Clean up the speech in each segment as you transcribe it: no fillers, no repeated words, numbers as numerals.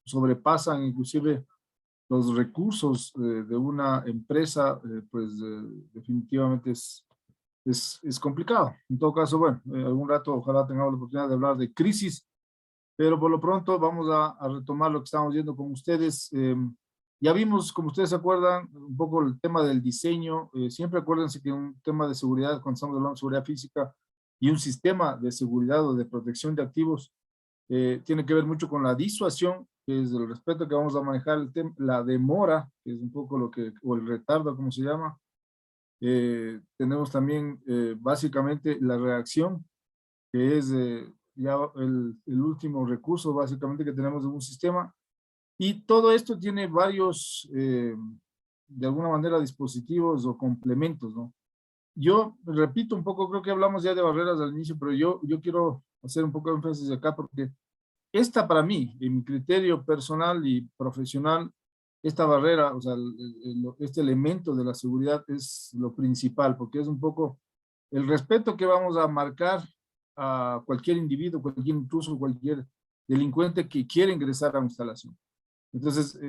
sobrepasan inclusive los recursos de una empresa, definitivamente es complicado. En todo caso, bueno, algún rato ojalá tengamos la oportunidad de hablar de crisis, pero por lo pronto vamos a retomar lo que estábamos viendo con ustedes. Ya vimos, como ustedes se acuerdan, un poco el tema del diseño. Siempre acuérdense que un tema de seguridad, cuando estamos hablando de seguridad física y un sistema de seguridad o de protección de activos, tiene que ver mucho con la disuasión, que es el respeto que vamos a manejar, la demora, que es un poco lo que, o el retardo, como se llama. Tenemos también básicamente la reacción, que es ya el último recurso básicamente que tenemos en un sistema. Y todo esto tiene varios, de alguna manera, dispositivos o complementos, ¿no? Yo repito un poco, creo que hablamos ya de barreras al inicio, pero yo quiero hacer un poco de énfasis acá porque esta para mí, en mi criterio personal y profesional, esta barrera, o sea, este elemento de la seguridad es lo principal, porque es un poco el respeto que vamos a marcar a cualquier individuo, cualquier intruso, cualquier delincuente que quiera ingresar a una instalación. Entonces,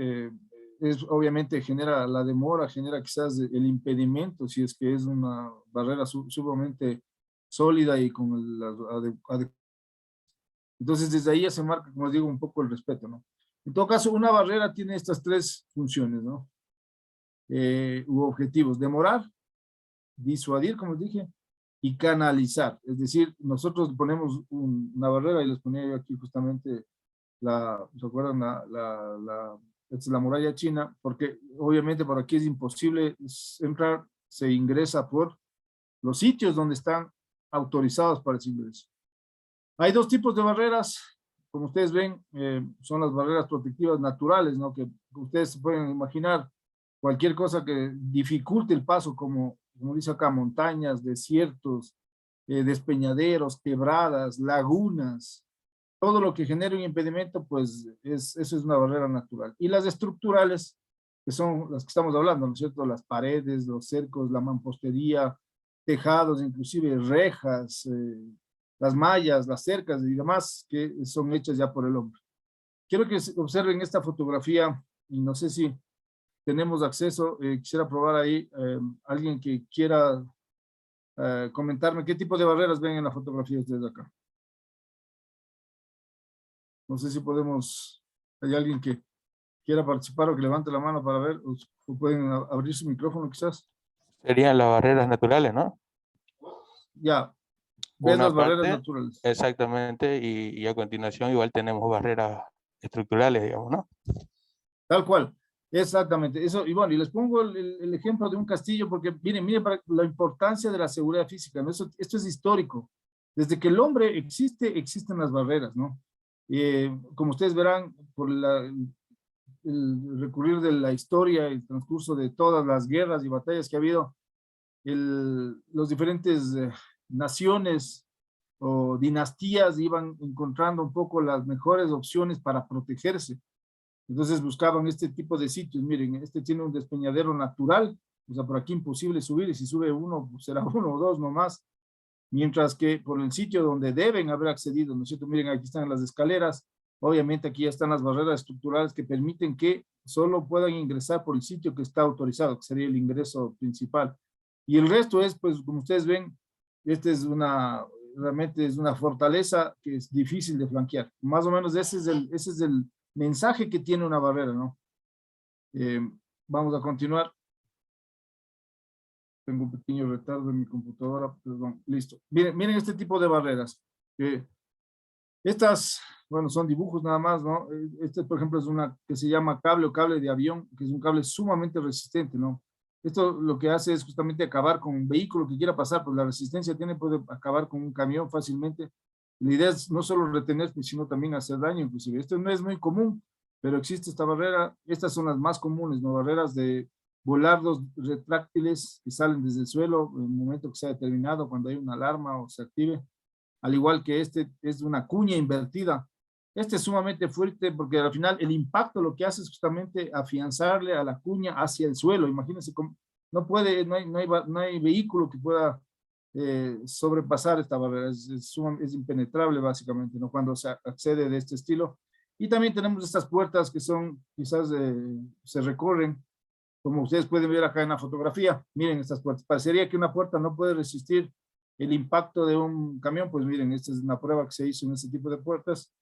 obviamente genera la demora, genera quizás el impedimento, si es que es una barrera sumamente sólida y con entonces desde ahí ya se marca, como les digo, un poco el respeto, ¿no? En todo caso, una barrera tiene estas tres funciones, ¿no? U objetivos: demorar, disuadir, como les dije, y canalizar. Es decir, nosotros ponemos una barrera, y les ponía yo aquí justamente ¿se acuerdan? Esta es la muralla china, porque obviamente por aquí es imposible entrar, se ingresa por los sitios donde están autorizados para ese ingreso. Hay dos tipos de barreras, como ustedes ven, son las barreras protectivas naturales, ¿no? Que ustedes se pueden imaginar cualquier cosa que dificulte el paso, como dice acá, montañas, desiertos, despeñaderos, quebradas, lagunas, todo lo que genere un impedimento, pues eso es una barrera natural. Y las estructurales, que son las que estamos hablando, ¿no es cierto? Las paredes, los cercos, la mampostería, tejados, inclusive rejas, las mallas, las cercas y demás, que son hechas ya por el hombre. Quiero que observen esta fotografía, y no sé si tenemos acceso, quisiera probar ahí, alguien que quiera comentarme qué tipo de barreras ven en la fotografía ustedes acá. No sé si podemos, hay alguien que quiera participar o que levante la mano para ver, o pueden abrir su micrófono quizás. Serían las barreras naturales, ¿no? Ya, ves Una las barreras parte, naturales. exactamente, y a continuación igual tenemos barreras estructurales, digamos, ¿no? Tal cual, exactamente. Eso, y bueno, y les pongo el ejemplo de un castillo, porque miren para la importancia de la seguridad física, ¿no? Esto es histórico. Desde que el hombre existe, existen las barreras, ¿no? Como ustedes verán, por el recurrir de la historia, el transcurso de todas las guerras y batallas que ha habido, los diferentes naciones o dinastías iban encontrando un poco las mejores opciones para protegerse. Entonces buscaban este tipo de sitios. Miren, este tiene un despeñadero natural, o sea, por aquí imposible subir, y si sube uno, pues será uno o dos nomás. Mientras que por el sitio donde deben haber accedido, ¿no es cierto? Miren, aquí están las escaleras. Obviamente aquí ya están las barreras estructurales que permiten que solo puedan ingresar por el sitio que está autorizado, que sería el ingreso principal. Y el resto es, pues, como ustedes ven, realmente es una fortaleza que es difícil de flanquear. Más o menos ese es el mensaje que tiene una barrera, ¿no? Vamos a continuar. Tengo un pequeño retardo en mi computadora, perdón, listo. Miren este tipo de barreras. Estas, bueno, son dibujos nada más, ¿no? Este, por ejemplo, es una que se llama cable o cable de avión, que es un cable sumamente resistente, ¿no? Esto lo que hace es justamente acabar con un vehículo que quiera pasar, pues la resistencia puede acabar con un camión fácilmente. La idea es no solo retener, sino también hacer daño, inclusive. Esto no es muy común, pero existe esta barrera. Estas son las más comunes, ¿no? Barreras de volardos retráctiles que salen desde el suelo en el momento que sea determinado, cuando hay una alarma o se active. Al igual que este es una cuña invertida. Este es sumamente fuerte porque al final el impacto lo que hace es justamente afianzarle a la cuña hacia el suelo. Imagínense, no hay vehículo que pueda sobrepasar esta barrera. Es impenetrable básicamente, ¿no? Cuando se accede de este estilo. Y también tenemos estas puertas que son, quizás se recorren, como ustedes pueden ver acá en la fotografía. Miren estas puertas. Parecería que una puerta no puede resistir el impacto de un camión. Pues miren, esta es una prueba que se hizo en este tipo de puertas.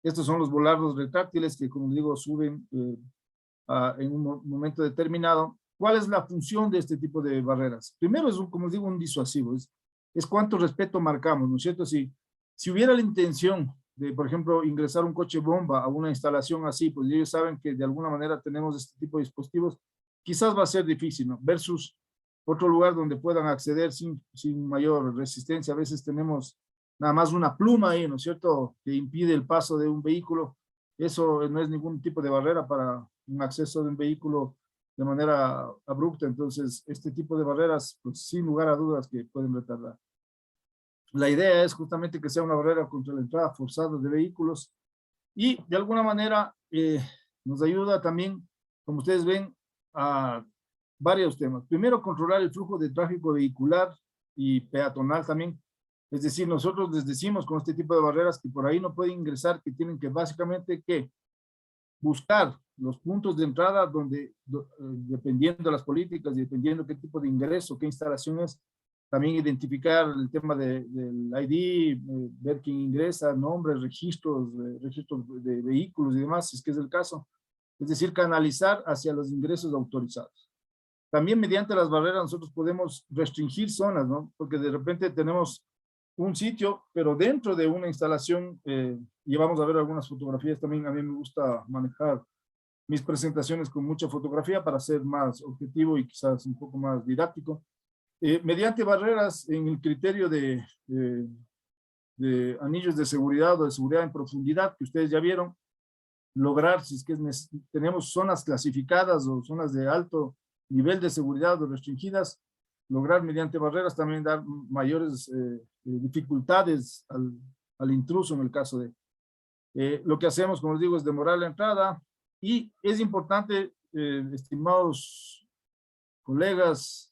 Estos son los volardos retráctiles que, como digo, suben en un momento determinado. ¿Cuál es la función de este tipo de barreras? Primero es, como digo, un disuasivo. Es cuánto respeto marcamos, ¿no es cierto? Si hubiera la intención de, por ejemplo, ingresar un coche bomba a una instalación así, pues ellos saben que de alguna manera tenemos este tipo de dispositivos, quizás va a ser difícil, ¿no? Versus otro lugar donde puedan acceder sin mayor resistencia. A veces tenemos nada más una pluma ahí, ¿no es cierto?, que impide el paso de un vehículo. Eso no es ningún tipo de barrera para un acceso de un vehículo de manera abrupta. Entonces, este tipo de barreras, pues sin lugar a dudas que pueden retardar. La idea es justamente que sea una barrera contra la entrada forzada de vehículos y de alguna manera nos ayuda también, como ustedes ven, a varios temas. Primero, controlar el flujo de tráfico vehicular y peatonal también. Es decir, nosotros les decimos con este tipo de barreras que por ahí no pueden ingresar, que tienen que básicamente que buscar los puntos de entrada donde, dependiendo de las políticas y dependiendo qué tipo de ingreso, qué instalación es, también identificar el tema del ID, ver quién ingresa, nombres, registros de vehículos y demás, si es que es el caso. Es decir, canalizar hacia los ingresos autorizados. También mediante las barreras nosotros podemos restringir zonas, ¿no? Porque de repente tenemos un sitio, pero dentro de una instalación, y vamos a ver algunas fotografías también. A mí me gusta manejar mis presentaciones con mucha fotografía para ser más objetivo y quizás un poco más didáctico. Mediante barreras en el criterio de anillos de seguridad o de seguridad en profundidad que ustedes ya vieron, lograr, si es que tenemos zonas clasificadas o zonas de alto nivel de seguridad o restringidas, lograr mediante barreras también dar mayores dificultades al intruso en el caso de... lo que hacemos, como les digo, es demorar la entrada y es importante, estimados colegas,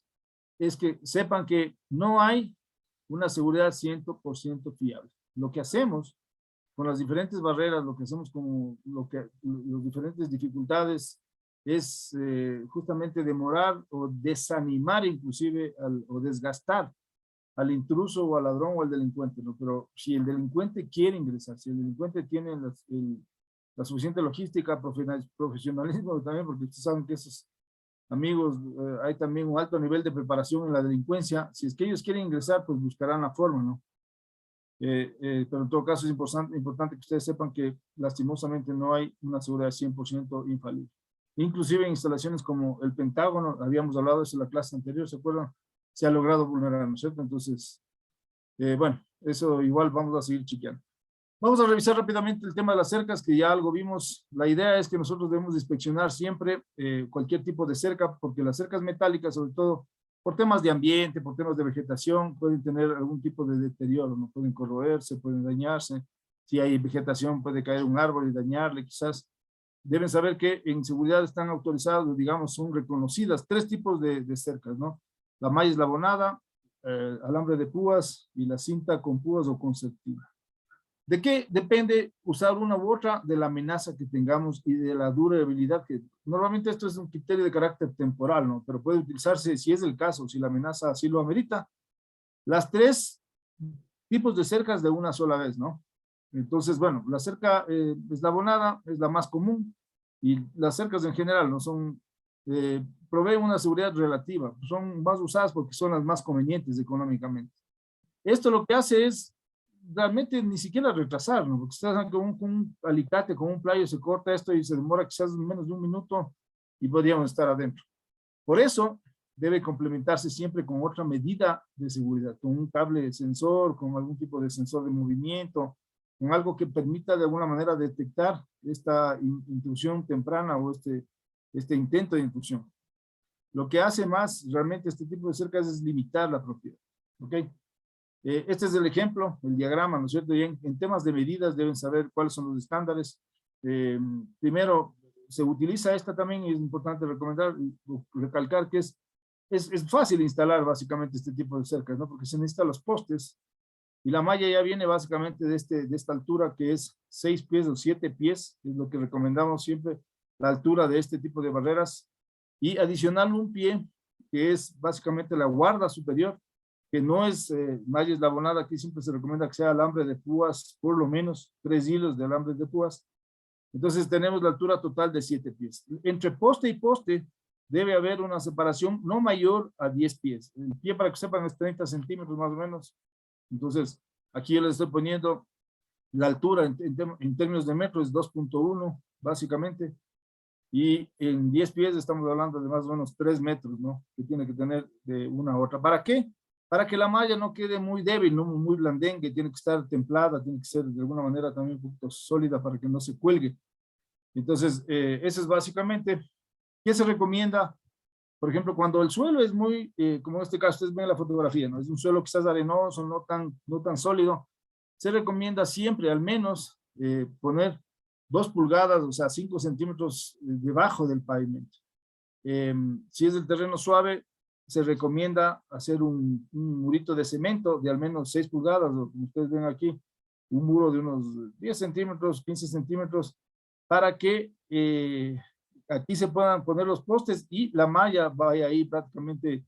es que sepan que no hay una seguridad 100% fiable. Lo que hacemos con las diferentes barreras, lo que hacemos con las diferentes dificultades es justamente demorar o desanimar inclusive o desgastar al intruso o al ladrón o al delincuente, ¿no? Pero si el delincuente quiere ingresar, si el delincuente tiene la suficiente logística, profesionalismo también, porque ustedes saben que esos amigos, hay también un alto nivel de preparación en la delincuencia. Si es que ellos quieren ingresar, pues buscarán la forma, ¿no? Pero en todo caso es importante que ustedes sepan que lastimosamente no hay una seguridad 100% infalible. Inclusive en instalaciones como el Pentágono, habíamos hablado de eso en la clase anterior, ¿se acuerdan? Se ha logrado vulnerar, ¿no es cierto? Entonces, bueno, eso igual vamos a seguir chequeando. Vamos a revisar rápidamente el tema de las cercas, que ya algo vimos. La idea es que nosotros debemos inspeccionar siempre cualquier tipo de cerca, porque las cercas metálicas, sobre todo por temas de ambiente, por temas de vegetación, pueden tener algún tipo de deterioro, no pueden corroerse, pueden dañarse. Si hay vegetación, puede caer un árbol y dañarle, quizás. Deben saber que en seguridad están autorizados, digamos, son reconocidas 3 tipos de cercas, ¿no? La malla eslabonada, alambre de púas y la cinta con púas o concertina. ¿De qué depende usar una u otra? De la amenaza que tengamos y de la durabilidad, que normalmente esto es un criterio de carácter temporal, ¿no? Pero puede utilizarse si es el caso, si la amenaza así lo amerita. Las 3 tipos de cercas de una sola vez, ¿no? Entonces, bueno, la cerca eslabonada es la más común y las cercas en general no son, proveen una seguridad relativa, son más usadas porque son las más convenientes económicamente. Esto lo que hace es realmente ni siquiera retrasar, ¿no? Porque ustedes con un alicate, con un playo se corta esto y se demora quizás menos de un minuto y podríamos estar adentro. Por eso debe complementarse siempre con otra medida de seguridad, con un cable sensor, con algún tipo de sensor de movimiento, con algo que permita de alguna manera detectar esta intrusión temprana o este intento de intrusión. Lo que hace más realmente este tipo de cercas es limitar la propiedad, ¿ok? Este es el ejemplo, el diagrama, ¿no es cierto? Y en temas de medidas deben saber cuáles son los estándares. Primero, se utiliza esta también, y es importante recomendar, recalcar que es fácil instalar básicamente este tipo de cercas, ¿no? Porque se necesitan los postes Y la malla ya viene básicamente de esta altura que es 6 pies o 7 pies, es lo que recomendamos siempre, la altura de este tipo de barreras. Y adicional un pie, que es básicamente la guarda superior, que no es malla eslabonada, aquí siempre se recomienda que sea alambre de púas, por lo menos 3 hilos de alambre de púas. Entonces tenemos la altura total de 7 pies. Entre poste y poste debe haber una separación no mayor a 10 pies. El pie, para que sepan, es 30 centímetros más o menos. Entonces, aquí yo les estoy poniendo la altura en términos de metro, es 2.1 básicamente. Y en 10 pies estamos hablando de más o menos 3 metros, ¿no? Que tiene que tener de una a otra. ¿Para qué? Para que la malla no quede muy débil, no muy blandengue, tiene que estar templada, tiene que ser de alguna manera también un poquito sólida para que no se cuelgue. Entonces, eso es básicamente. ¿Qué se recomienda? Por ejemplo, cuando el suelo es muy, como en este caso, ustedes ven la fotografía, ¿no? Es un suelo quizás arenoso, no tan sólido. Se recomienda siempre al menos poner 2 pulgadas, o sea, 5 centímetros debajo del pavimento. Si es el terreno suave, se recomienda hacer un murito de cemento de al menos 6 pulgadas, o como ustedes ven aquí, un muro de unos 10 centímetros, 15 centímetros, para que aquí se puedan poner los postes y la malla vaya ahí prácticamente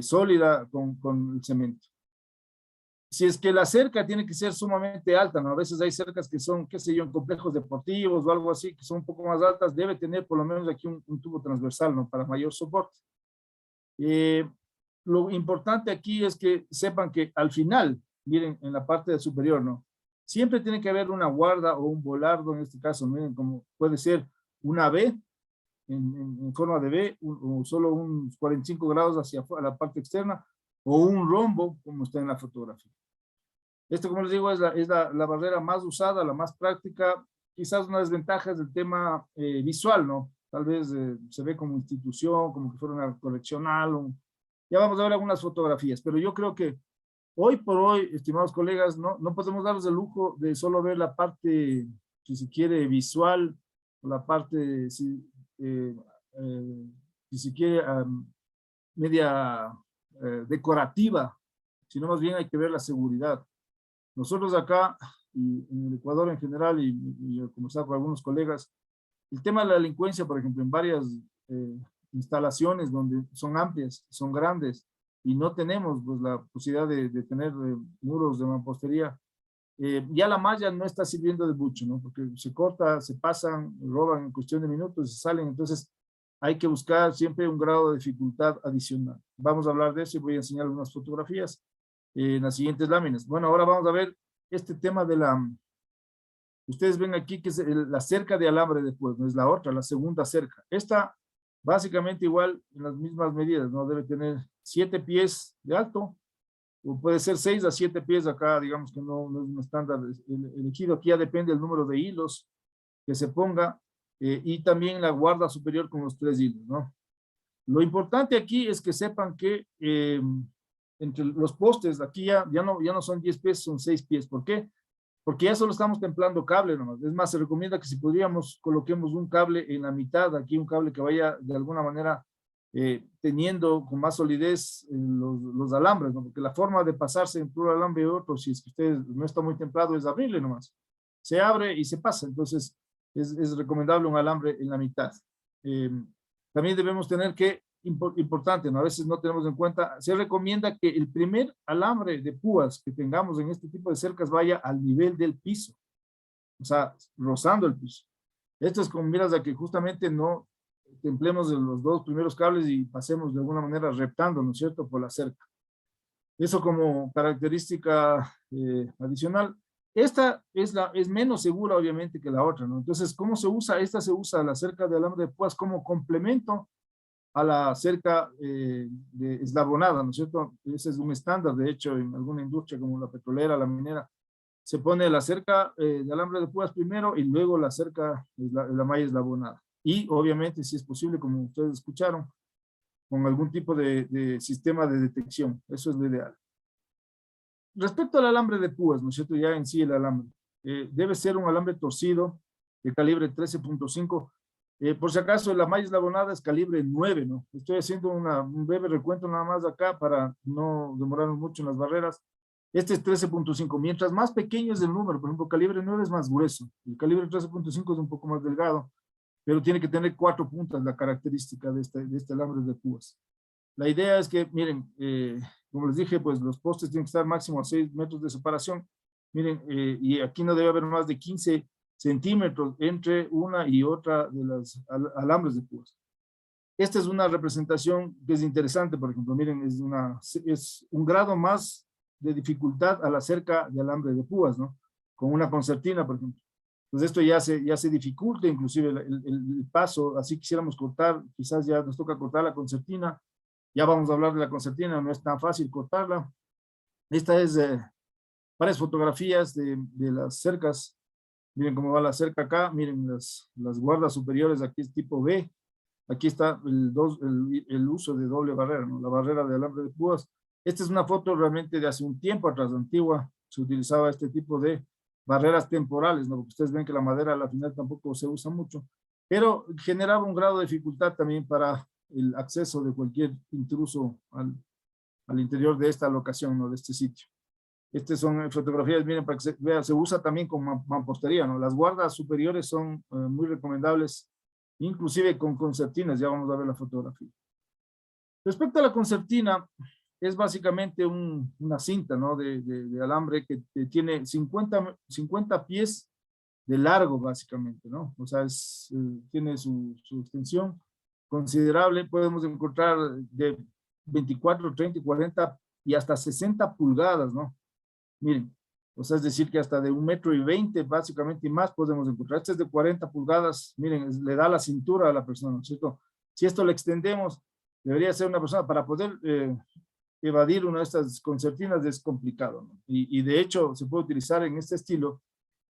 sólida con el cemento. Si es que la cerca tiene que ser sumamente alta, ¿no? A veces hay cercas que son, qué sé yo, en complejos deportivos o algo así, que son un poco más altas, debe tener por lo menos aquí un tubo transversal, ¿no? Para mayor soporte. Lo importante aquí es que sepan que al final, miren, en la parte superior, ¿no? Siempre tiene que haber una guarda o un volardo, en este caso, miren, como puede ser una V, en forma de V, o solo unos 45 grados hacia la parte externa, o un rombo, como está en la fotografía. Esto, como les digo, es la barrera más usada, la más práctica. Quizás una desventaja es el tema visual, ¿no? Tal vez se ve como institución, como que fuera una coleccional. Ya vamos a ver algunas fotografías, pero yo creo que hoy por hoy, estimados colegas, no podemos darnos el lujo de solo ver la parte, si se quiere, visual, o la parte, si se quiere, media decorativa, sino más bien hay que ver la seguridad. Nosotros acá, y en el Ecuador en general, y he conversado con algunos colegas, el tema de la delincuencia, por ejemplo, en varias instalaciones donde son amplias, son grandes, y no tenemos pues, la posibilidad de tener muros de mampostería, ya la malla no está sirviendo de mucho, ¿no? Porque se corta, se pasan, roban en cuestión de minutos y se salen, entonces hay que buscar siempre un grado de dificultad adicional. Vamos a hablar de eso y voy a enseñar algunas fotografías en las siguientes láminas. Bueno, ahora vamos a ver este tema de ustedes ven aquí que es la cerca de alambre de púas, no es la otra, la segunda cerca. Esta básicamente igual en las mismas medidas, ¿no? Debe tener 7 pies de alto, o puede ser 6 a 7 pies acá, digamos que no es un estándar elegido. Aquí ya depende del número de hilos que se ponga y también la guarda superior con los 3 hilos, ¿no? Lo importante aquí es que sepan que entre los postes, aquí ya no son 10 pies, son 6 pies. ¿Por qué? Porque ya solo estamos templando cable nomás. Es más, se recomienda que si podríamos, coloquemos un cable en la mitad, aquí un cable que vaya de alguna manera teniendo con más solidez los alambres, ¿no? Porque la forma de pasarse entre un alambre y otro, si es que usted no está muy templado, es abrirle nomás. Se abre y se pasa. Entonces, es recomendable un alambre en la mitad. También debemos tener que, importante, ¿no? A veces no tenemos en cuenta, se recomienda que el primer alambre de púas que tengamos en este tipo de cercas vaya al nivel del piso, o sea, rozando el piso. Esto es con miras a que justamente no templemos los 2 primeros cables y pasemos de alguna manera reptando, ¿no es cierto?, por la cerca. Eso como característica adicional. Esta es menos segura, obviamente, que la otra, ¿no? Entonces, ¿cómo se usa? Esta se usa la cerca de alambre de púas como complemento a la cerca eslabonada, ¿no es cierto? Ese es un estándar, de hecho, en alguna industria como la petrolera, la minera, se pone la cerca de alambre de púas primero y luego la cerca, la malla eslabonada. Y obviamente, si es posible, como ustedes escucharon, con algún tipo de sistema de detección. Eso es lo ideal. Respecto al alambre de púas, ¿no es cierto? Ya en sí el alambre. Debe ser un alambre torcido de calibre 13.5. Por si acaso, la malla eslabonada es calibre 9, ¿no? Estoy haciendo un breve recuento nada más acá para no demorarnos mucho en las barreras. Este es 13.5. Mientras más pequeño es el número, por ejemplo, calibre 9 es más grueso. El calibre 13.5 es un poco más delgado, pero tiene que tener 4 puntas, la característica de este alambre de púas. La idea es que, miren, como les dije, pues los postes tienen que estar máximo a 6 metros de separación. Miren, y aquí no debe haber más de 15 centímetros entre una y otra de las alambres de púas. Esta es una representación que es interesante, por ejemplo, miren, es un grado más de dificultad a la cerca de alambre de púas, ¿no? Con una concertina, por ejemplo. Entonces esto ya se dificulta inclusive el paso, así quisiéramos cortar, quizás ya nos toca cortar la concertina, ya vamos a hablar de la concertina, no es tan fácil cortarla. Esta es varias fotografías de las cercas, miren cómo va la cerca acá, miren las guardas superiores, aquí es tipo B, aquí está el uso de doble barrera, ¿no? La barrera de alambre de púas. Esta es una foto realmente de hace un tiempo atrás, antigua, se utilizaba este tipo de barreras temporales, ¿no? Porque ustedes ven que la madera a la final tampoco se usa mucho, pero generaba un grado de dificultad también para el acceso de cualquier intruso al interior de esta locación, ¿no? De este sitio. Estas son fotografías, miren, para que se vea, se usa también como mampostería, ¿no? Las guardas superiores son muy recomendables, inclusive con concertinas, ya vamos a ver la fotografía. Respecto a la concertina, es básicamente una cinta, ¿no? de alambre que tiene 50 pies de largo, básicamente, ¿no? O sea, tiene su extensión considerable. Podemos encontrar de 24, 30, 40 y hasta 60 pulgadas, ¿no? Miren, o sea, es decir que hasta de 1,20 m básicamente y más podemos encontrar. Este es de 40 pulgadas, miren, le da la cintura a la persona, ¿cierto? Si esto lo extendemos, debería ser una persona para poder evadir una de estas concertinas es complicado, ¿no? Y de hecho se puede utilizar en este estilo,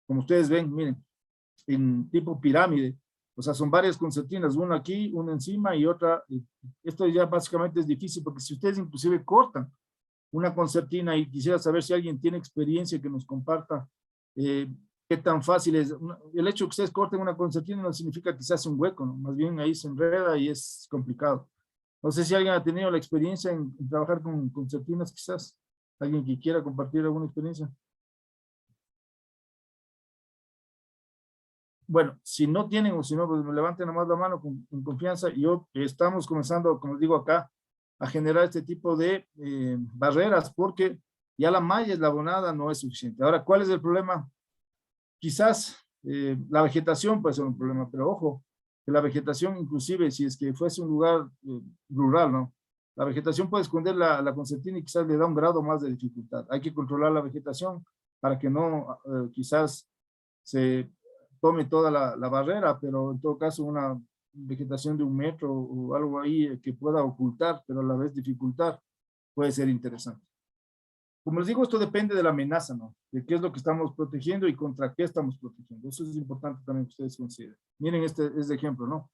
como ustedes ven, miren, en tipo pirámide, o sea, son varias concertinas, una aquí, una encima y otra. Esto ya básicamente es difícil porque si ustedes inclusive cortan una concertina y quisiera saber si alguien tiene experiencia que nos comparta qué tan fácil es. El hecho de que ustedes corten una concertina no significa que se hace un hueco, ¿no? Más bien ahí se enreda y es complicado. No sé si alguien ha tenido la experiencia en trabajar con concertinas, quizás. Alguien que quiera compartir alguna experiencia. Bueno, si no tienen o si no, pues me levanten nomás la mano con confianza. Yo estamos comenzando, como digo acá, a generar este tipo de barreras porque ya la malla eslabonada no es suficiente. Ahora, ¿cuál es el problema? Quizás la vegetación puede ser un problema, pero ojo, que la vegetación inclusive si es que fuese un lugar rural, ¿no? La vegetación puede esconder la concertina y quizás le da un grado más de dificultad. Hay que controlar la vegetación para que no quizás se tome toda la barrera, pero en todo caso una vegetación de 1 metro o algo ahí que pueda ocultar, pero a la vez dificultar, puede ser interesante. Como les digo, esto depende de la amenaza, ¿no? De qué es lo que estamos protegiendo y contra qué estamos protegiendo. Eso es importante también que ustedes consideren. Miren este ejemplo, ¿no?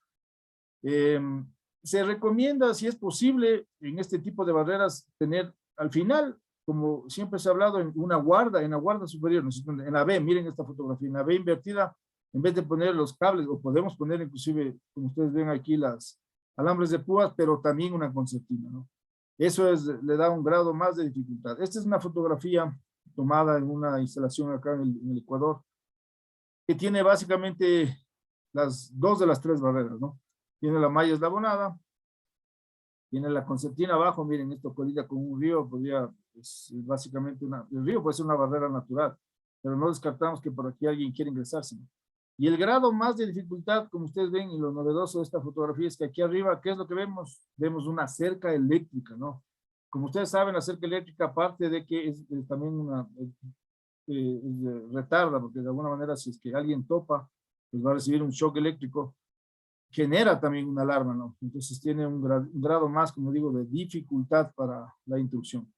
Se recomienda, si es posible, en este tipo de barreras, tener al final, como siempre se ha hablado, en la guarda superior, en la B, miren esta fotografía, en la B invertida, en vez de poner los cables, o podemos poner inclusive, como ustedes ven aquí, las alambres de púas, pero también una concertina, ¿no? Eso le da un grado más de dificultad. Esta es una fotografía tomada en una instalación acá en el Ecuador, que tiene básicamente las 2 de las 3 barreras, ¿no? Tiene la malla eslabonada, tiene la concertina abajo, miren, esto colida con un río, es básicamente el río puede ser una barrera natural, pero no descartamos que por aquí alguien quiera ingresarse, ¿no? Y el grado más de dificultad, como ustedes ven, y lo novedoso de esta fotografía es que aquí arriba, ¿qué es lo que vemos? Vemos una cerca eléctrica, ¿no? Como ustedes saben, la cerca eléctrica, aparte de que es también retarda, porque de alguna manera si es que alguien topa, pues va a recibir un shock eléctrico, genera también una alarma, ¿no? Entonces tiene un grado más, como digo, de dificultad para la intrusión.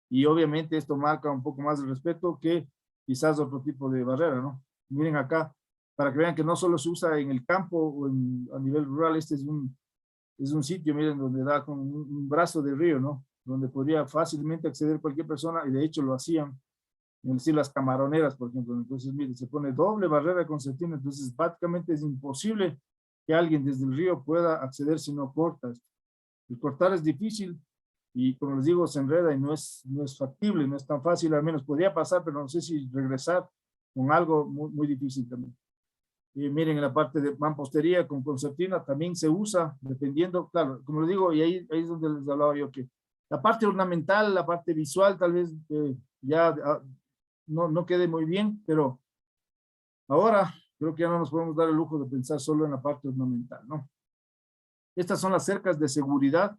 Y obviamente esto marca un poco más de respeto que quizás otro tipo de barrera, ¿no? Miren acá, para que vean que no solo se usa en el campo o a nivel rural, este es un sitio, miren, donde da con un brazo de río, ¿no? Donde podría fácilmente acceder cualquier persona, y de hecho lo hacían, es decir, las camaroneras, por ejemplo. Entonces, miren, se pone doble barrera de concertina, entonces prácticamente es imposible que alguien desde el río pueda acceder si no corta. El cortar es difícil, y como les digo, se enreda y no es factible, no es tan fácil, al menos podría pasar, pero no sé si regresar con algo muy difícil también. Y miren, en la parte de mampostería con concertina también se usa, dependiendo, claro, como les digo, y ahí es donde les hablaba yo, que la parte ornamental, la parte visual, tal vez ya no quede muy bien, pero ahora creo que ya no nos podemos dar el lujo de pensar solo en la parte ornamental, ¿no? Estas son las cercas de seguridad.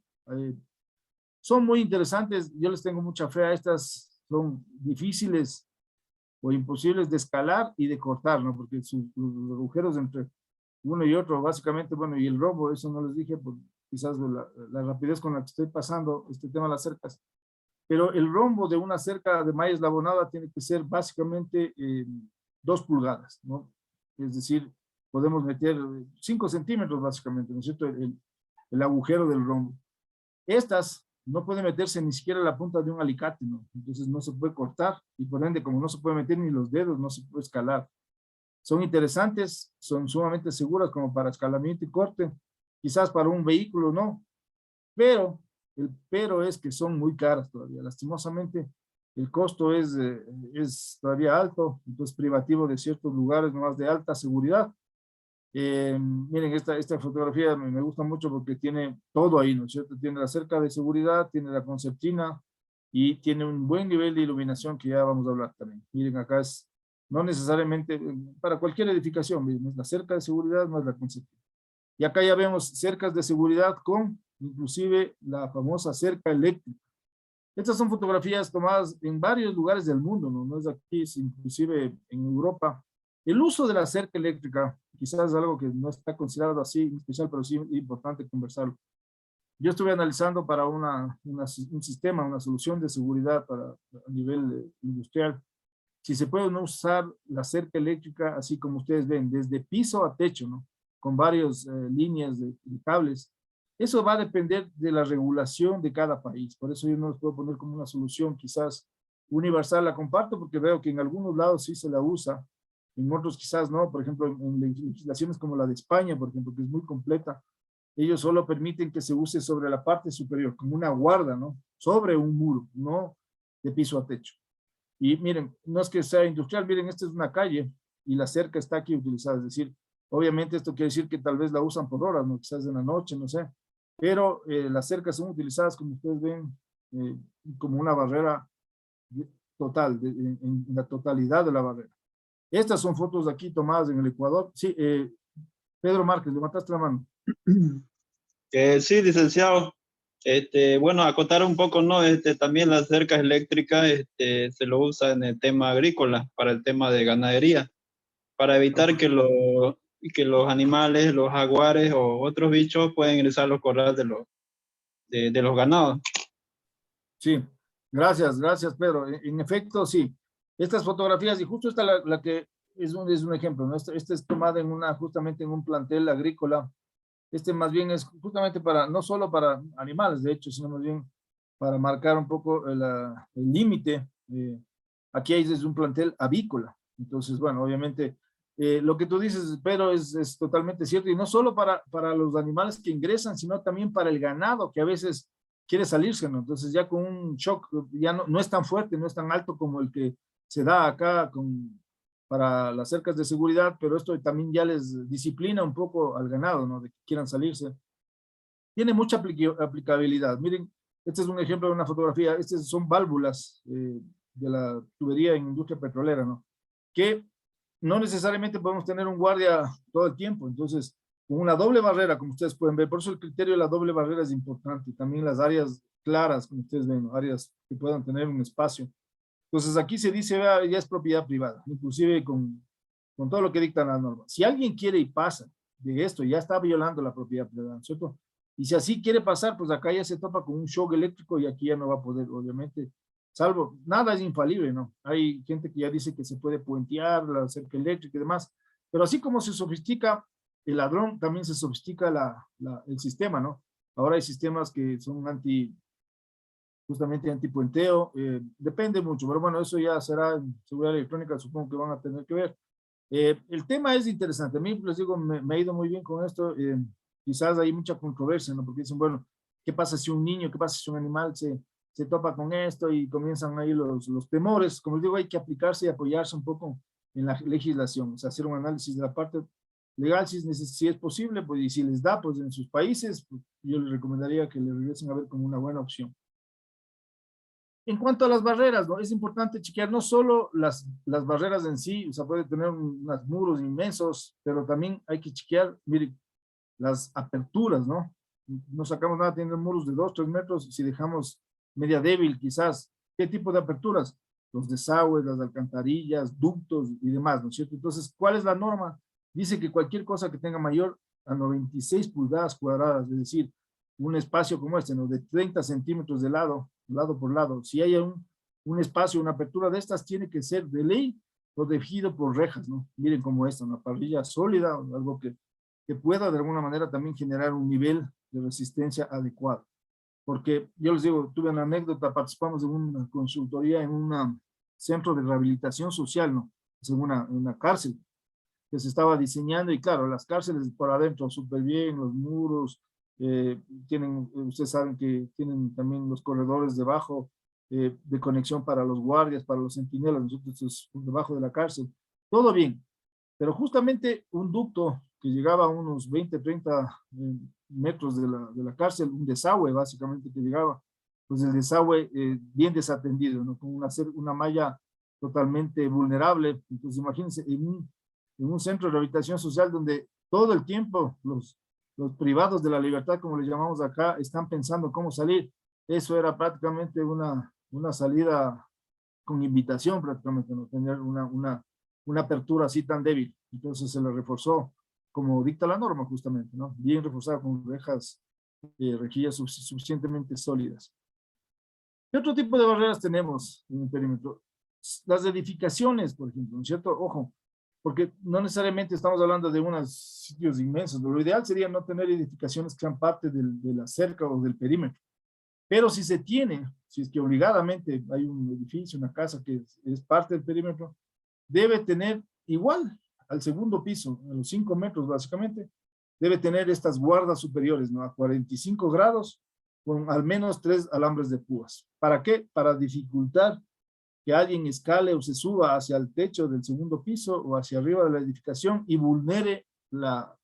Son muy interesantes, yo les tengo mucha fe a estas, son difíciles o imposibles de escalar y de cortar, ¿no? Porque los agujeros entre uno y otro, básicamente, bueno, y el rombo, eso no les dije, por quizás la rapidez con la que estoy pasando este tema de las cercas, pero el rombo de una cerca de malla eslabonada tiene que ser básicamente 2 pulgadas, ¿no? Es decir, podemos meter 5 centímetros básicamente, ¿no es cierto? El agujero del rombo. Estas no pueden meterse ni siquiera la punta de un alicate, ¿no? Entonces no se puede cortar y por ende, como no se puede meter ni los dedos, no se puede escalar. Son interesantes, son sumamente seguras como para escalamiento y corte, quizás para un vehículo no, pero el pero es que son muy caras todavía. Lastimosamente, el costo es todavía alto, entonces privativo de ciertos lugares más de alta seguridad. Miren, esta fotografía me gusta mucho porque tiene todo ahí, ¿no es cierto? Tiene la cerca de seguridad, tiene la concertina y tiene un buen nivel de iluminación que ya vamos a hablar también. Miren, acá es no necesariamente para cualquier edificación, miren, es la cerca de seguridad más la concertina. Y acá ya vemos cercas de seguridad con inclusive la famosa cerca eléctrica. Estas son fotografías tomadas en varios lugares del mundo, ¿no? No es aquí, es inclusive en Europa. El uso de la cerca eléctrica, quizás es algo que no está considerado así en especial, pero sí es importante conversarlo. Yo estuve analizando para un sistema, una solución de seguridad a nivel industrial, si se puede no usar la cerca eléctrica, así como ustedes ven, desde piso a techo, ¿no? Con varias líneas de cables. Eso va a depender de la regulación de cada país. Por eso yo no les puedo poner como una solución quizás universal. La comparto porque veo que en algunos lados sí se la usa, en otros quizás no. Por ejemplo, en legislaciones como la de España, por ejemplo, que es muy completa, ellos solo permiten que se use sobre la parte superior, como una guarda, ¿no? Sobre un muro, no de piso a techo. Y miren, no es que sea industrial, miren, esta es una calle y la cerca está aquí utilizada, es decir, obviamente esto quiere decir que tal vez la usan por horas, ¿no? Quizás en la noche, no sé, pero las cercas son utilizadas, como ustedes ven, eh, como una barrera total, en la totalidad de la barrera. Estas son fotos de aquí tomadas en el Ecuador. Sí, Pedro Márquez, levantaste la mano. Sí, licenciado. Bueno, acotar un poco, ¿no? También las cercas eléctricas se lo usa en el tema agrícola, para el tema de ganadería, para evitar que los animales, los jaguares o otros bichos puedan ingresar a los corrales de los ganados. Sí, gracias Pedro. En efecto, sí. Estas fotografías, y justo esta la que es un ejemplo, ¿no? Esta es tomada justamente en un plantel agrícola. Más bien es justamente no solo para animales, de hecho, sino más bien para marcar un poco el límite. Aquí hay desde un plantel avícola. Entonces, bueno, obviamente, lo que tú dices, pero es totalmente cierto, y no solo para los animales que ingresan, sino también para el ganado, que a veces quiere salirse, ¿no? Entonces ya con un shock, ya no es tan fuerte, no es tan alto como el que se da acá para las cercas de seguridad, pero esto también ya les disciplina un poco al ganado, ¿no? De que quieran salirse. Tiene mucha aplicabilidad. Miren, este es un ejemplo de una fotografía. Estas son válvulas de la tubería en industria petrolera, ¿no? Que no necesariamente podemos tener un guardia todo el tiempo. Entonces, con una doble barrera, como ustedes pueden ver, por eso el criterio de la doble barrera es importante. También las áreas claras, como ustedes ven, ¿no? Áreas que puedan tener un espacio. Entonces, aquí se dice, vea, ya es propiedad privada, inclusive con todo lo que dictan las normas. Si alguien quiere y pasa de esto, ya está violando la propiedad privada, ¿cierto? Y si así quiere pasar, pues acá ya se topa con un shock eléctrico y aquí ya no va a poder, obviamente, salvo, nada es infalible, ¿no? Hay gente que ya dice que se puede puentear la cerca eléctrica y demás, pero así como se sofistica el ladrón, también se sofistica el sistema, ¿no? Ahora hay sistemas que son justamente antipuenteo, depende mucho, pero bueno, eso ya será en seguridad electrónica, supongo que van a tener que ver. El tema es interesante, a mí les digo, me ha ido muy bien con esto, quizás hay mucha controversia, ¿no? Porque dicen, bueno, ¿Qué pasa si un niño, qué pasa si un animal se topa con esto y comienzan ahí los temores? Como les digo, hay que aplicarse y apoyarse un poco en la legislación, o sea, hacer un análisis de la parte legal si es posible, pues, y si les da, pues en sus países, pues, yo les recomendaría que le regresen a ver como una buena opción. En cuanto a las barreras, ¿no? Es importante chequear no solo las barreras en sí, o sea, puede tener unos muros inmensos, pero también hay que chequear, mire, las aperturas, ¿no? No sacamos nada teniendo muros de 2, 3 metros, si dejamos media débil quizás. ¿Qué tipo de aperturas? Los desagües, las alcantarillas, ductos y demás, ¿no es cierto? Entonces, ¿cuál es la norma? Dice que cualquier cosa que tenga mayor a 96 pulgadas cuadradas, es decir, un espacio como este, ¿no? De 30 centímetros de lado por lado, si hay un espacio, una apertura de estas, tiene que ser de ley protegido por rejas, ¿no? Miren como esta, una parrilla sólida, algo que pueda de alguna manera también generar un nivel de resistencia adecuado. Porque yo les digo, tuve una anécdota, participamos en una consultoría en un centro de rehabilitación social, ¿no? Es en una cárcel que se estaba diseñando y claro, las cárceles por adentro súper bien, los muros, ustedes saben que tienen también los corredores debajo de conexión para los guardias, para los centinelas, nosotros debajo de la cárcel, todo bien, pero justamente un ducto que llegaba a unos 20, 30 metros de la cárcel, un desagüe básicamente que llegaba, pues el desagüe bien desatendido, ¿no? Con una malla totalmente vulnerable. Entonces imagínense, en un centro de rehabilitación social donde todo el tiempo los privados de la libertad, como le llamamos acá, están pensando cómo salir. Eso era prácticamente una salida con invitación prácticamente, no tener una apertura así tan débil. Entonces se le reforzó, como dicta la norma justamente, ¿no? Bien reforzada con rejas, rejillas suficientemente sólidas. ¿Qué otro tipo de barreras tenemos en el perímetro? Las edificaciones, por ejemplo, ¿no es cierto? Ojo, porque no necesariamente estamos hablando de unos sitios inmensos. Lo ideal sería no tener edificaciones que sean parte de la cerca o del perímetro. Pero si se tiene, si es que obligadamente hay un edificio, una casa que es parte del perímetro, debe tener igual al segundo piso, a los 5 metros básicamente, debe tener estas guardas superiores, ¿no? A 45 grados, con al menos 3 alambres de púas. ¿Para qué? Para dificultar que alguien escale o se suba hacia el techo del segundo piso o hacia arriba de la edificación y vulnere la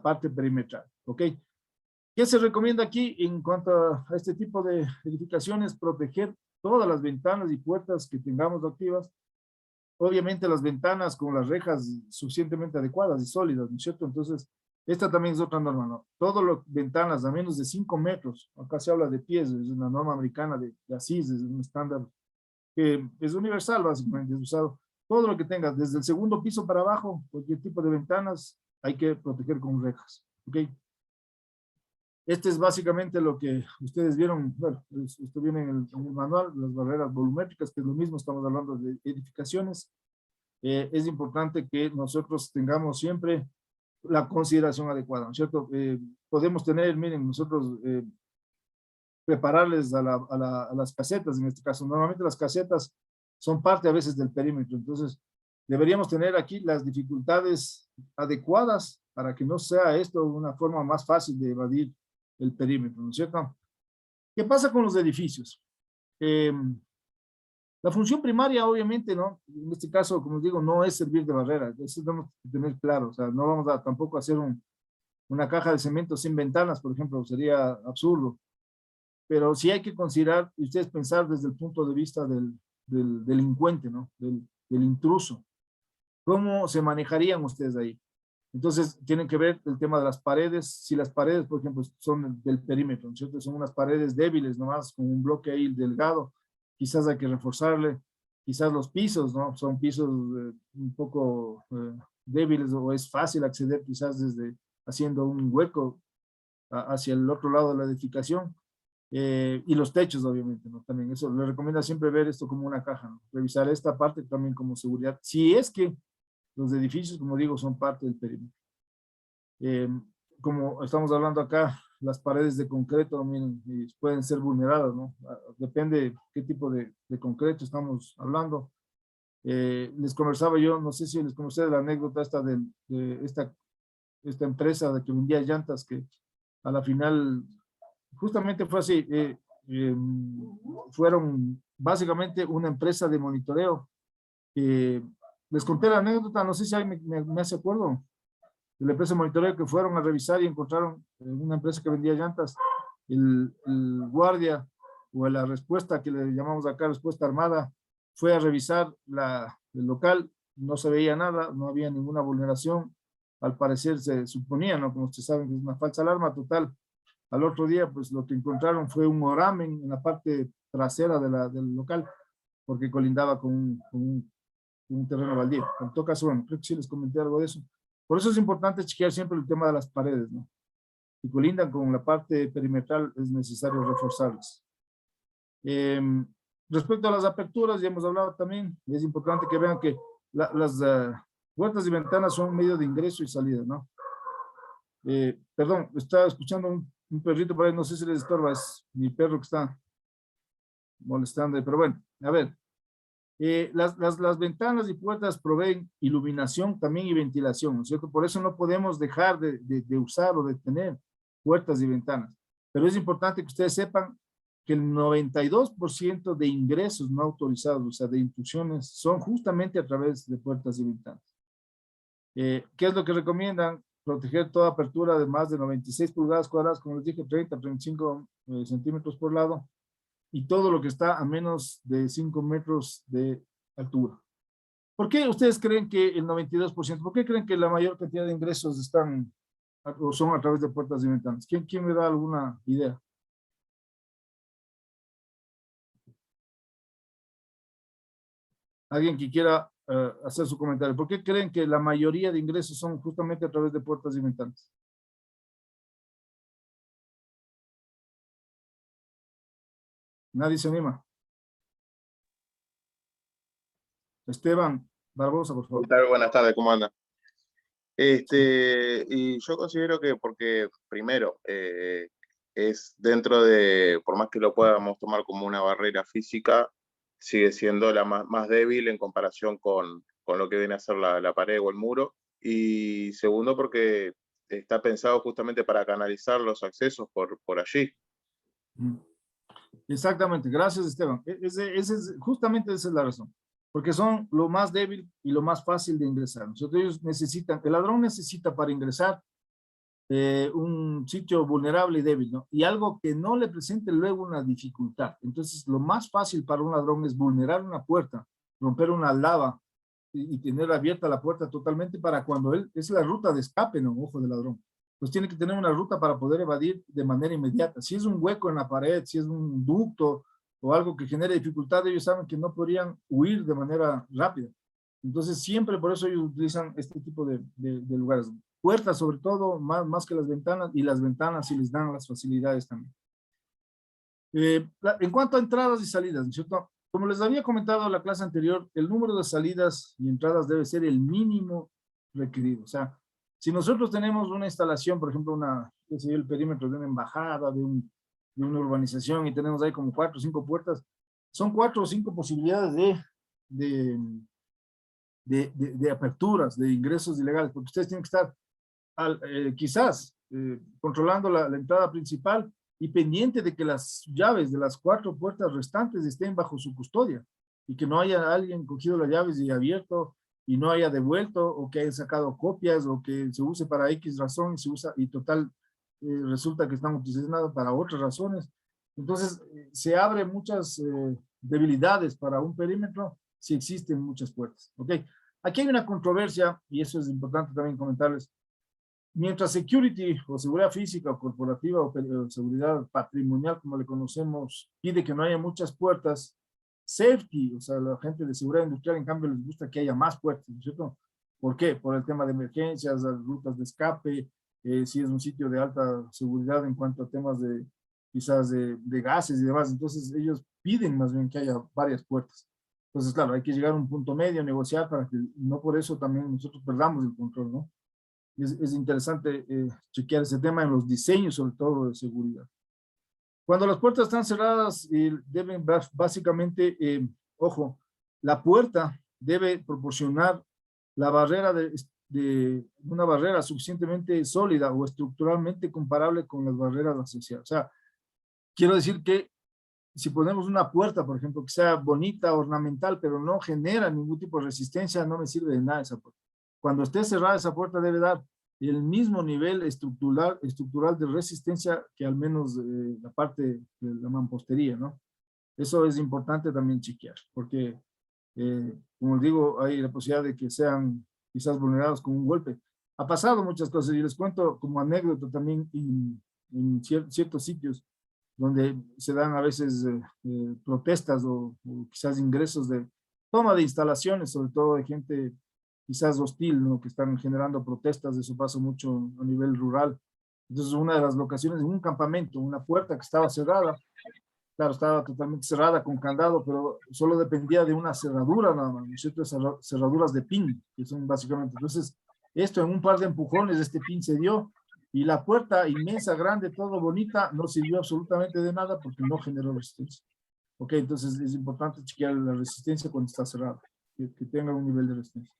parte perimetral, ¿ok? ¿Qué se recomienda aquí en cuanto a este tipo de edificaciones? Proteger todas las ventanas y puertas que tengamos activas. Obviamente las ventanas con las rejas suficientemente adecuadas y sólidas, ¿no es cierto? Entonces, esta también es otra norma, ¿no? Todas las ventanas a menos de 5 metros, acá se habla de pies, es una norma americana de ASIS, es un estándar que es universal básicamente, es usado. Todo lo que tengas, desde el segundo piso para abajo, cualquier tipo de ventanas, hay que proteger con rejas, ¿ok? Este es básicamente lo que ustedes vieron, bueno, esto viene en el manual, las barreras volumétricas, que es lo mismo, estamos hablando de edificaciones. Es importante que nosotros tengamos siempre la consideración adecuada, ¿no es cierto? Podemos tener, miren, nosotros prepararles a las casetas, en este caso, normalmente las casetas son parte a veces del perímetro, entonces deberíamos tener aquí las dificultades adecuadas para que no sea esto una forma más fácil de evadir el perímetro, ¿no es cierto? ¿Qué pasa con los edificios? La función primaria, obviamente, ¿no? En este caso, como digo, no es servir de barrera, eso tenemos que tener claro, o sea, no vamos a tampoco hacer una caja de cemento sin ventanas, por ejemplo, sería absurdo, pero sí hay que considerar, y ustedes pensar desde el punto de vista del delincuente, ¿no? Del intruso. ¿Cómo se manejarían ustedes ahí? Entonces, tienen que ver el tema de las paredes. Si las paredes, por ejemplo, son del perímetro, ¿no es cierto? Son unas paredes débiles nomás, con un bloque ahí delgado, quizás hay que reforzarle. Quizás los pisos, ¿no? Son pisos un poco débiles o es fácil acceder quizás desde haciendo un hueco hacia el otro lado de la edificación. Y los techos, obviamente, ¿no? También eso, le recomiendo siempre ver esto como una caja, ¿no? Revisar esta parte también como seguridad. Si es que los edificios, como digo, son parte del perímetro. Como estamos hablando acá, las paredes de concreto miren, pueden ser vulneradas, ¿no? Depende qué tipo de concreto estamos hablando. Les conversaba yo, no sé si les conocé la anécdota esta de esta empresa de que vendía llantas que a la final justamente fue así. Fueron básicamente una empresa de monitoreo. Les conté la anécdota, no sé si alguien me hace acuerdo, de la empresa de monitoreo que fueron a revisar y encontraron una empresa que vendía llantas. El guardia o la respuesta que le llamamos acá respuesta armada fue a revisar el local, no se veía nada, no había ninguna vulneración, al parecer se suponía, ¿no? Como ustedes saben, que es una falsa alarma total. Al otro día, pues lo que encontraron fue un oramen en la parte trasera del local, porque colindaba con un terreno baldío. En todo caso, bueno, creo que sí les comenté algo de eso. Por eso es importante chequear siempre el tema de las paredes, ¿no? Si colindan con la parte perimetral, es necesario reforzarlas. Respecto a las aperturas, ya hemos hablado también, y es importante que vean que las puertas y ventanas son un medio de ingreso y salida, ¿no? Perdón, estaba escuchando un perrito por ahí, no sé si les estorba, es mi perro que está molestando, pero bueno, a ver. Las ventanas y puertas proveen iluminación también y ventilación, ¿no es cierto? Por eso no podemos dejar de usar o de tener puertas y ventanas. Pero es importante que ustedes sepan que el 92% de ingresos no autorizados, o sea, de intrusiones, son justamente a través de puertas y ventanas. ¿Qué es lo que recomiendan? Proteger toda apertura de más de 96 pulgadas cuadradas, como les dije, 30, 35 centímetros por lado, y todo lo que está a menos de 5 metros de altura. ¿Por qué ustedes creen que el 92%, por qué creen que la mayor cantidad de ingresos están o son a través de puertas y ventanas? ¿Quién me da alguna idea? Alguien que quiera hacer su comentario. ¿Por qué creen que la mayoría de ingresos son justamente a través de puertas y ventanas? Nadie se anima. Esteban Barbosa, por favor. ¿Qué tal? Buenas tardes, ¿cómo anda? Y yo considero que porque, primero, es dentro de, por más que lo podamos tomar como una barrera física, sigue siendo la más débil en comparación con lo que viene a ser la pared o el muro. Y segundo, porque está pensado justamente para canalizar los accesos por allí. Exactamente, gracias Esteban. Justamente esa es la razón, porque son lo más débil y lo más fácil de ingresar. Nosotros ellos necesitan, el ladrón necesita para ingresar un sitio vulnerable y débil, ¿no? Y algo que no le presente luego una dificultad. Entonces, lo más fácil para un ladrón es vulnerar una puerta, romper una lava y tener abierta la puerta totalmente para cuando él, es la ruta de escape, ¿no? Ojo del ladrón. Pues tiene que tener una ruta para poder evadir de manera inmediata. Si es un hueco en la pared, si es un ducto o algo que genere dificultad, ellos saben que no podrían huir de manera rápida. Entonces, siempre por eso ellos utilizan este tipo de lugares. Puertas, sobre todo, más que las ventanas, y las ventanas sí les dan las facilidades también. En cuanto a entradas y salidas, ¿no es cierto? Como les había comentado en la clase anterior, el número de salidas y entradas debe ser el mínimo requerido. O sea, si nosotros tenemos una instalación, por ejemplo, el perímetro de una embajada, de una urbanización, y tenemos ahí como 4 o 5 puertas, son 4 o 5 posibilidades de aperturas, de ingresos ilegales, porque ustedes tienen que estar quizás controlando la entrada principal y pendiente de que las llaves de las 4 puertas restantes estén bajo su custodia y que no haya alguien cogido las llaves y abierto y no haya devuelto, o que haya sacado copias, o que se use para X razón y se usa y total resulta que están utilizadas para otras razones. Entonces se abren muchas debilidades para un perímetro si existen muchas puertas. ¿Ok? Aquí hay una controversia, y eso es importante también comentarles. Mientras security o seguridad física o corporativa o seguridad patrimonial, como le conocemos, pide que no haya muchas puertas, safety, o sea, la gente de seguridad industrial, en cambio, les gusta que haya más puertas, ¿no es cierto? ¿Por qué? Por el tema de emergencias, las rutas de escape, si es un sitio de alta seguridad en cuanto a temas de quizás de gases y demás. Entonces, ellos piden más bien que haya varias puertas. Entonces, claro, hay que llegar a un punto medio, negociar para que no por eso también nosotros perdamos el control, ¿no? Es interesante chequear ese tema en los diseños, sobre todo de seguridad. Cuando las puertas están cerradas, deben básicamente, ojo, la puerta debe proporcionar la barrera de una barrera suficientemente sólida o estructuralmente comparable con las barreras asociadas. O sea, quiero decir que si ponemos una puerta, por ejemplo, que sea bonita, ornamental, pero no genera ningún tipo de resistencia, no me sirve de nada esa puerta. Cuando esté cerrada esa puerta debe dar el mismo nivel estructural de resistencia que al menos la parte de la mampostería, ¿no? Eso es importante también chequear, porque, como digo, hay la posibilidad de que sean quizás vulnerados con un golpe. Ha pasado muchas cosas, y les cuento como anécdota también en ciertos sitios donde se dan a veces protestas o quizás ingresos de toma de instalaciones, sobre todo de gente quizás hostil, ¿no? Que están generando protestas, de eso pasa mucho a nivel rural. Entonces, una de las locaciones, en un campamento, una puerta que estaba cerrada, claro, estaba totalmente cerrada con candado, pero solo dependía de una cerradura nada más, ¿no es cierto? Cerraduras de pin, que son básicamente. Entonces, esto en un par de empujones, este pin se dio, y la puerta inmensa, grande, todo bonita, no sirvió absolutamente de nada porque no generó resistencia. Ok, entonces es importante chequear la resistencia cuando está cerrada, que tenga un nivel de resistencia.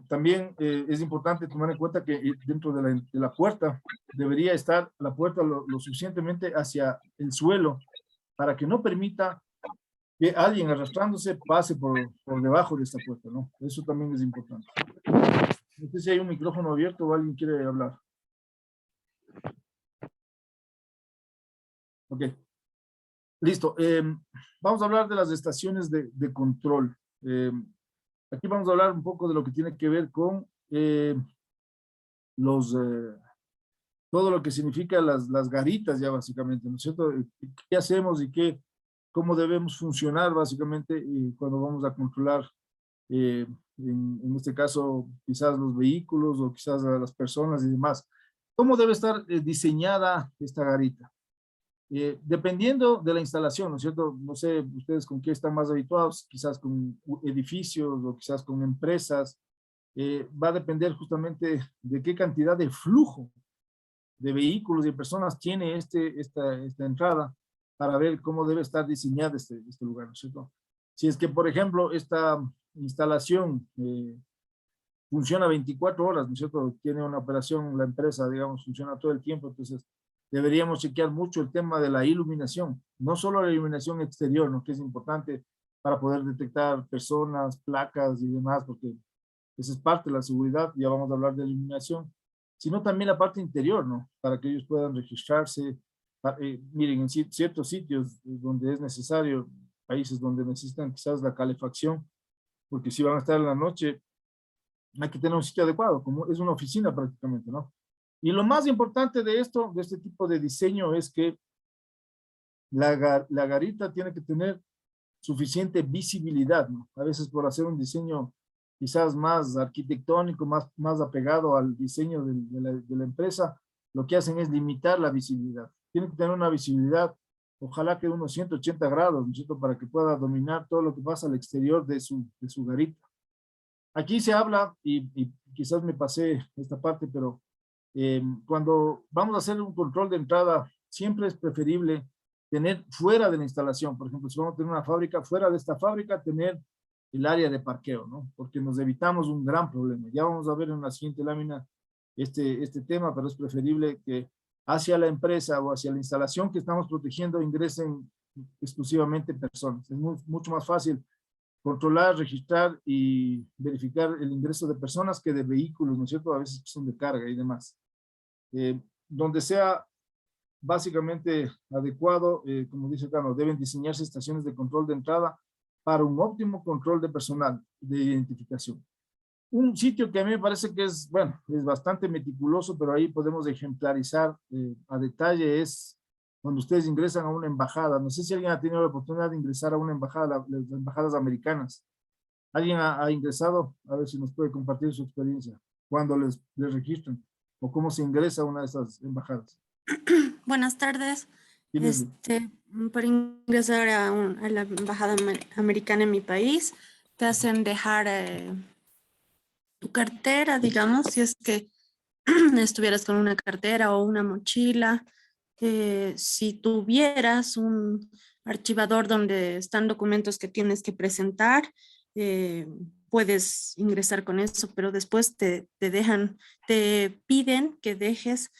También es importante tomar en cuenta que dentro de la puerta debería estar la puerta lo suficientemente hacia el suelo para que no permita que alguien arrastrándose pase por debajo de esta puerta, ¿no? Eso también es importante. No sé si hay un micrófono abierto o alguien quiere hablar. Ok. Listo. Vamos a hablar de las estaciones de control. Aquí vamos a hablar un poco de lo que tiene que ver con todo lo que significa las garitas ya básicamente, ¿no es cierto? ¿Qué hacemos y cómo debemos funcionar básicamente cuando vamos a controlar, en este caso, quizás los vehículos o quizás a las personas y demás? ¿Cómo debe estar diseñada esta garita? Dependiendo de la instalación, ¿no es cierto? No sé, ustedes con qué están más habituados, quizás con edificios o quizás con empresas. Va a depender justamente de qué cantidad de flujo de vehículos y personas tiene esta entrada para ver cómo debe estar diseñado este lugar, ¿no es cierto? Si es que, por ejemplo, esta instalación funciona 24 horas, ¿no es cierto? Tiene una operación, la empresa, digamos, funciona todo el tiempo, entonces deberíamos chequear mucho el tema de la iluminación, no solo la iluminación exterior, ¿no? Que es importante para poder detectar personas, placas y demás, porque esa es parte de la seguridad, ya vamos a hablar de iluminación, sino también la parte interior, ¿no? Para que ellos puedan registrarse. Miren, en ciertos sitios donde es necesario, países donde necesitan quizás la calefacción, porque si van a estar en la noche, hay que tener un sitio adecuado, como es una oficina prácticamente, ¿no? Y lo más importante de esto, de este tipo de diseño, es que la garita tiene que tener suficiente visibilidad, ¿no? A veces por hacer un diseño quizás más arquitectónico, más apegado al diseño de la empresa, lo que hacen es limitar la visibilidad. Tiene que tener una visibilidad, ojalá que de unos 180 grados, ¿no es cierto?, para que pueda dominar todo lo que pasa al exterior de su garita. Aquí se habla, y quizás me pasé esta parte, pero cuando vamos a hacer un control de entrada, siempre es preferible tener fuera de la instalación, por ejemplo, si vamos a tener una fábrica, fuera de esta fábrica, tener el área de parqueo, ¿no? Porque nos evitamos un gran problema. Ya vamos a ver en la siguiente lámina este tema, pero es preferible que hacia la empresa o hacia la instalación que estamos protegiendo ingresen exclusivamente personas. Es mucho más fácil controlar, registrar y verificar el ingreso de personas que de vehículos, ¿no es cierto? A veces son de carga y demás. Donde sea básicamente adecuado, como dice Carlos, deben diseñarse estaciones de control de entrada para un óptimo control de personal de identificación. Un sitio que a mí me parece que es, bueno, es bastante meticuloso, pero ahí podemos ejemplarizar a detalle, es cuando ustedes ingresan a una embajada. No sé si alguien ha tenido la oportunidad de ingresar a una embajada, las embajadas americanas. ¿Alguien ha ingresado? A ver si nos puede compartir su experiencia. ¿Cuándo les registran? ¿O cómo se ingresa a una de esas embajadas? Buenas tardes. ¿Tienes? Para ingresar a la embajada americana en mi país, te hacen dejar tu cartera, digamos, si es que estuvieras con una cartera o una mochila. Si tuvieras un archivador donde están documentos que tienes que presentar, puedes ingresar con eso, pero después te piden que dejes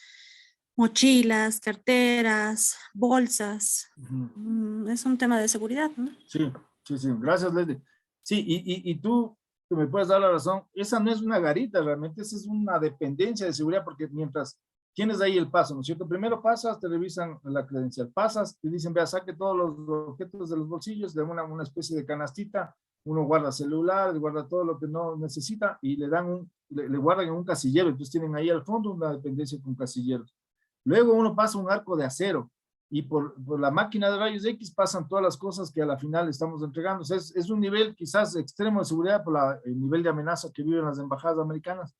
mochilas, carteras, bolsas. Ujú. Es un tema de seguridad, ¿no? Sí, sí, sí. Gracias, Leslie. Sí, y tú que me puedes dar la razón. Esa no es una garita, realmente esa es una dependencia de seguridad, porque mientras tienes ahí el paso, ¿no es cierto? Primero pasas, te revisan la credencial. Pasas, te dicen, vea, saque todos los objetos de los bolsillos, le dan una especie de canastita. Uno guarda celular, guarda todo lo que no necesita y le dan le guardan en un casillero. Entonces tienen ahí al fondo una dependencia con casilleros. Luego uno pasa un arco de acero y por la máquina de rayos X pasan todas las cosas que a la final estamos entregando. O sea, es un nivel quizás extremo de seguridad por el nivel de amenaza que viven las embajadas americanas,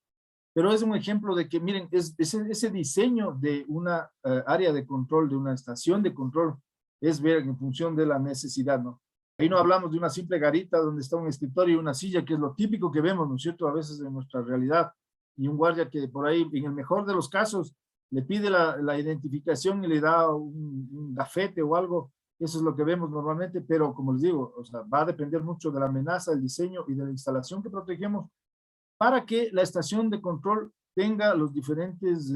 pero es un ejemplo de que, miren, ese diseño de una área de control, de una estación de control, es ver en función de la necesidad, ¿no? Ahí no hablamos de una simple garita donde está un escritorio y una silla, que es lo típico que vemos, ¿no es cierto?, a veces en nuestra realidad, y un guardia que por ahí, en el mejor de los casos, le pide la identificación y le da un gafete o algo. Eso es lo que vemos normalmente, pero como les digo, o sea, va a depender mucho de la amenaza, el diseño y de la instalación que protegemos para que la estación de control tenga los diferentes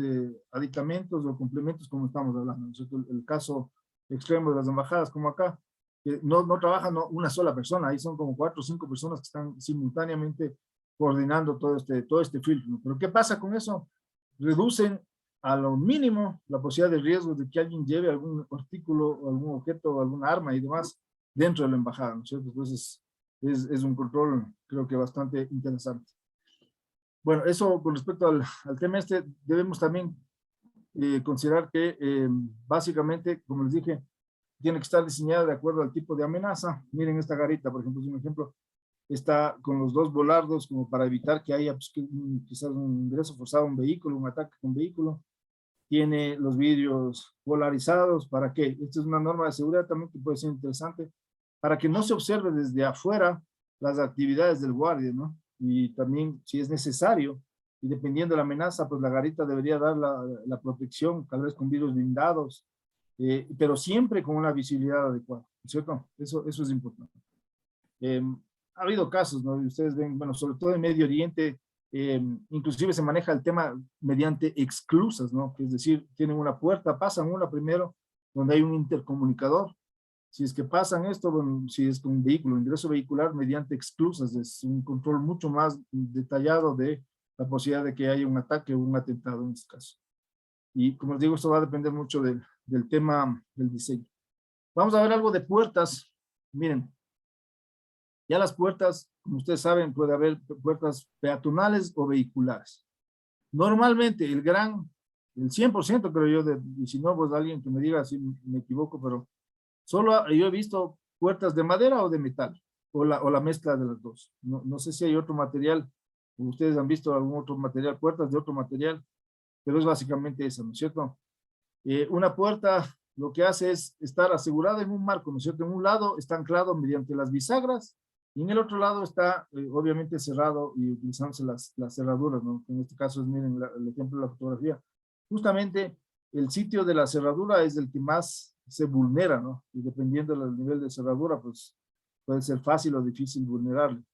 aditamentos o complementos como estamos hablando. El caso extremo de las embajadas como acá, que no trabaja una sola persona, ahí son como 4 o 5 personas que están simultáneamente coordinando todo este filtro, ¿no? Pero ¿qué pasa con eso? Reducen a lo mínimo la posibilidad de riesgo de que alguien lleve algún artículo, algún objeto, alguna arma y demás dentro de la embajada, ¿no es cierto? Entonces es un control, creo que bastante interesante. Bueno, eso con respecto al tema debemos también considerar que básicamente, como les dije, tiene que estar diseñada de acuerdo al tipo de amenaza. Miren esta garita, por ejemplo, es un ejemplo, está con los dos volardos como para evitar que haya pues, quizás un ingreso forzado a un vehículo, un ataque con vehículo. Tiene los vidrios polarizados, ¿para qué? Esta es una norma de seguridad también que puede ser interesante, para que no se observe desde afuera las actividades del guardia, ¿no? Y también, si es necesario, y dependiendo de la amenaza, pues la garita debería dar la protección, tal vez con vidrios blindados, pero siempre con una visibilidad adecuada, ¿cierto? Eso es importante. Ha habido casos, ¿no? Y ustedes ven, bueno, sobre todo en Medio Oriente, inclusive se maneja el tema mediante exclusas, ¿no? Que es decir, tienen una puerta, pasan una primero, donde hay un intercomunicador. Si es que pasan esto, bueno, si es con un vehículo, ingreso vehicular mediante exclusas, es un control mucho más detallado de la posibilidad de que haya un ataque o un atentado en este caso. Y como les digo, esto va a depender mucho del tema del diseño. Vamos a ver algo de puertas. Miren, ya las puertas, como ustedes saben, puede haber puertas peatonales o vehiculares. Normalmente el 100% creo yo, y si no, pues alguien que me diga si me equivoco, pero solo yo he visto puertas de madera o de metal, o la mezcla de las dos. No sé si hay otro material, ustedes han visto algún otro material, puertas de otro material, pero es básicamente eso, ¿no es cierto? Una puerta lo que hace es estar asegurada en un marco, ¿no es cierto? En un lado está anclado mediante las bisagras, y en el otro lado está obviamente cerrado y utilizándose las cerraduras, ¿no? En este caso es, miren, el ejemplo de la fotografía. Justamente el sitio de la cerradura es el que más se vulnera, ¿no? Y dependiendo del nivel de cerradura, pues puede ser fácil o difícil vulnerarle.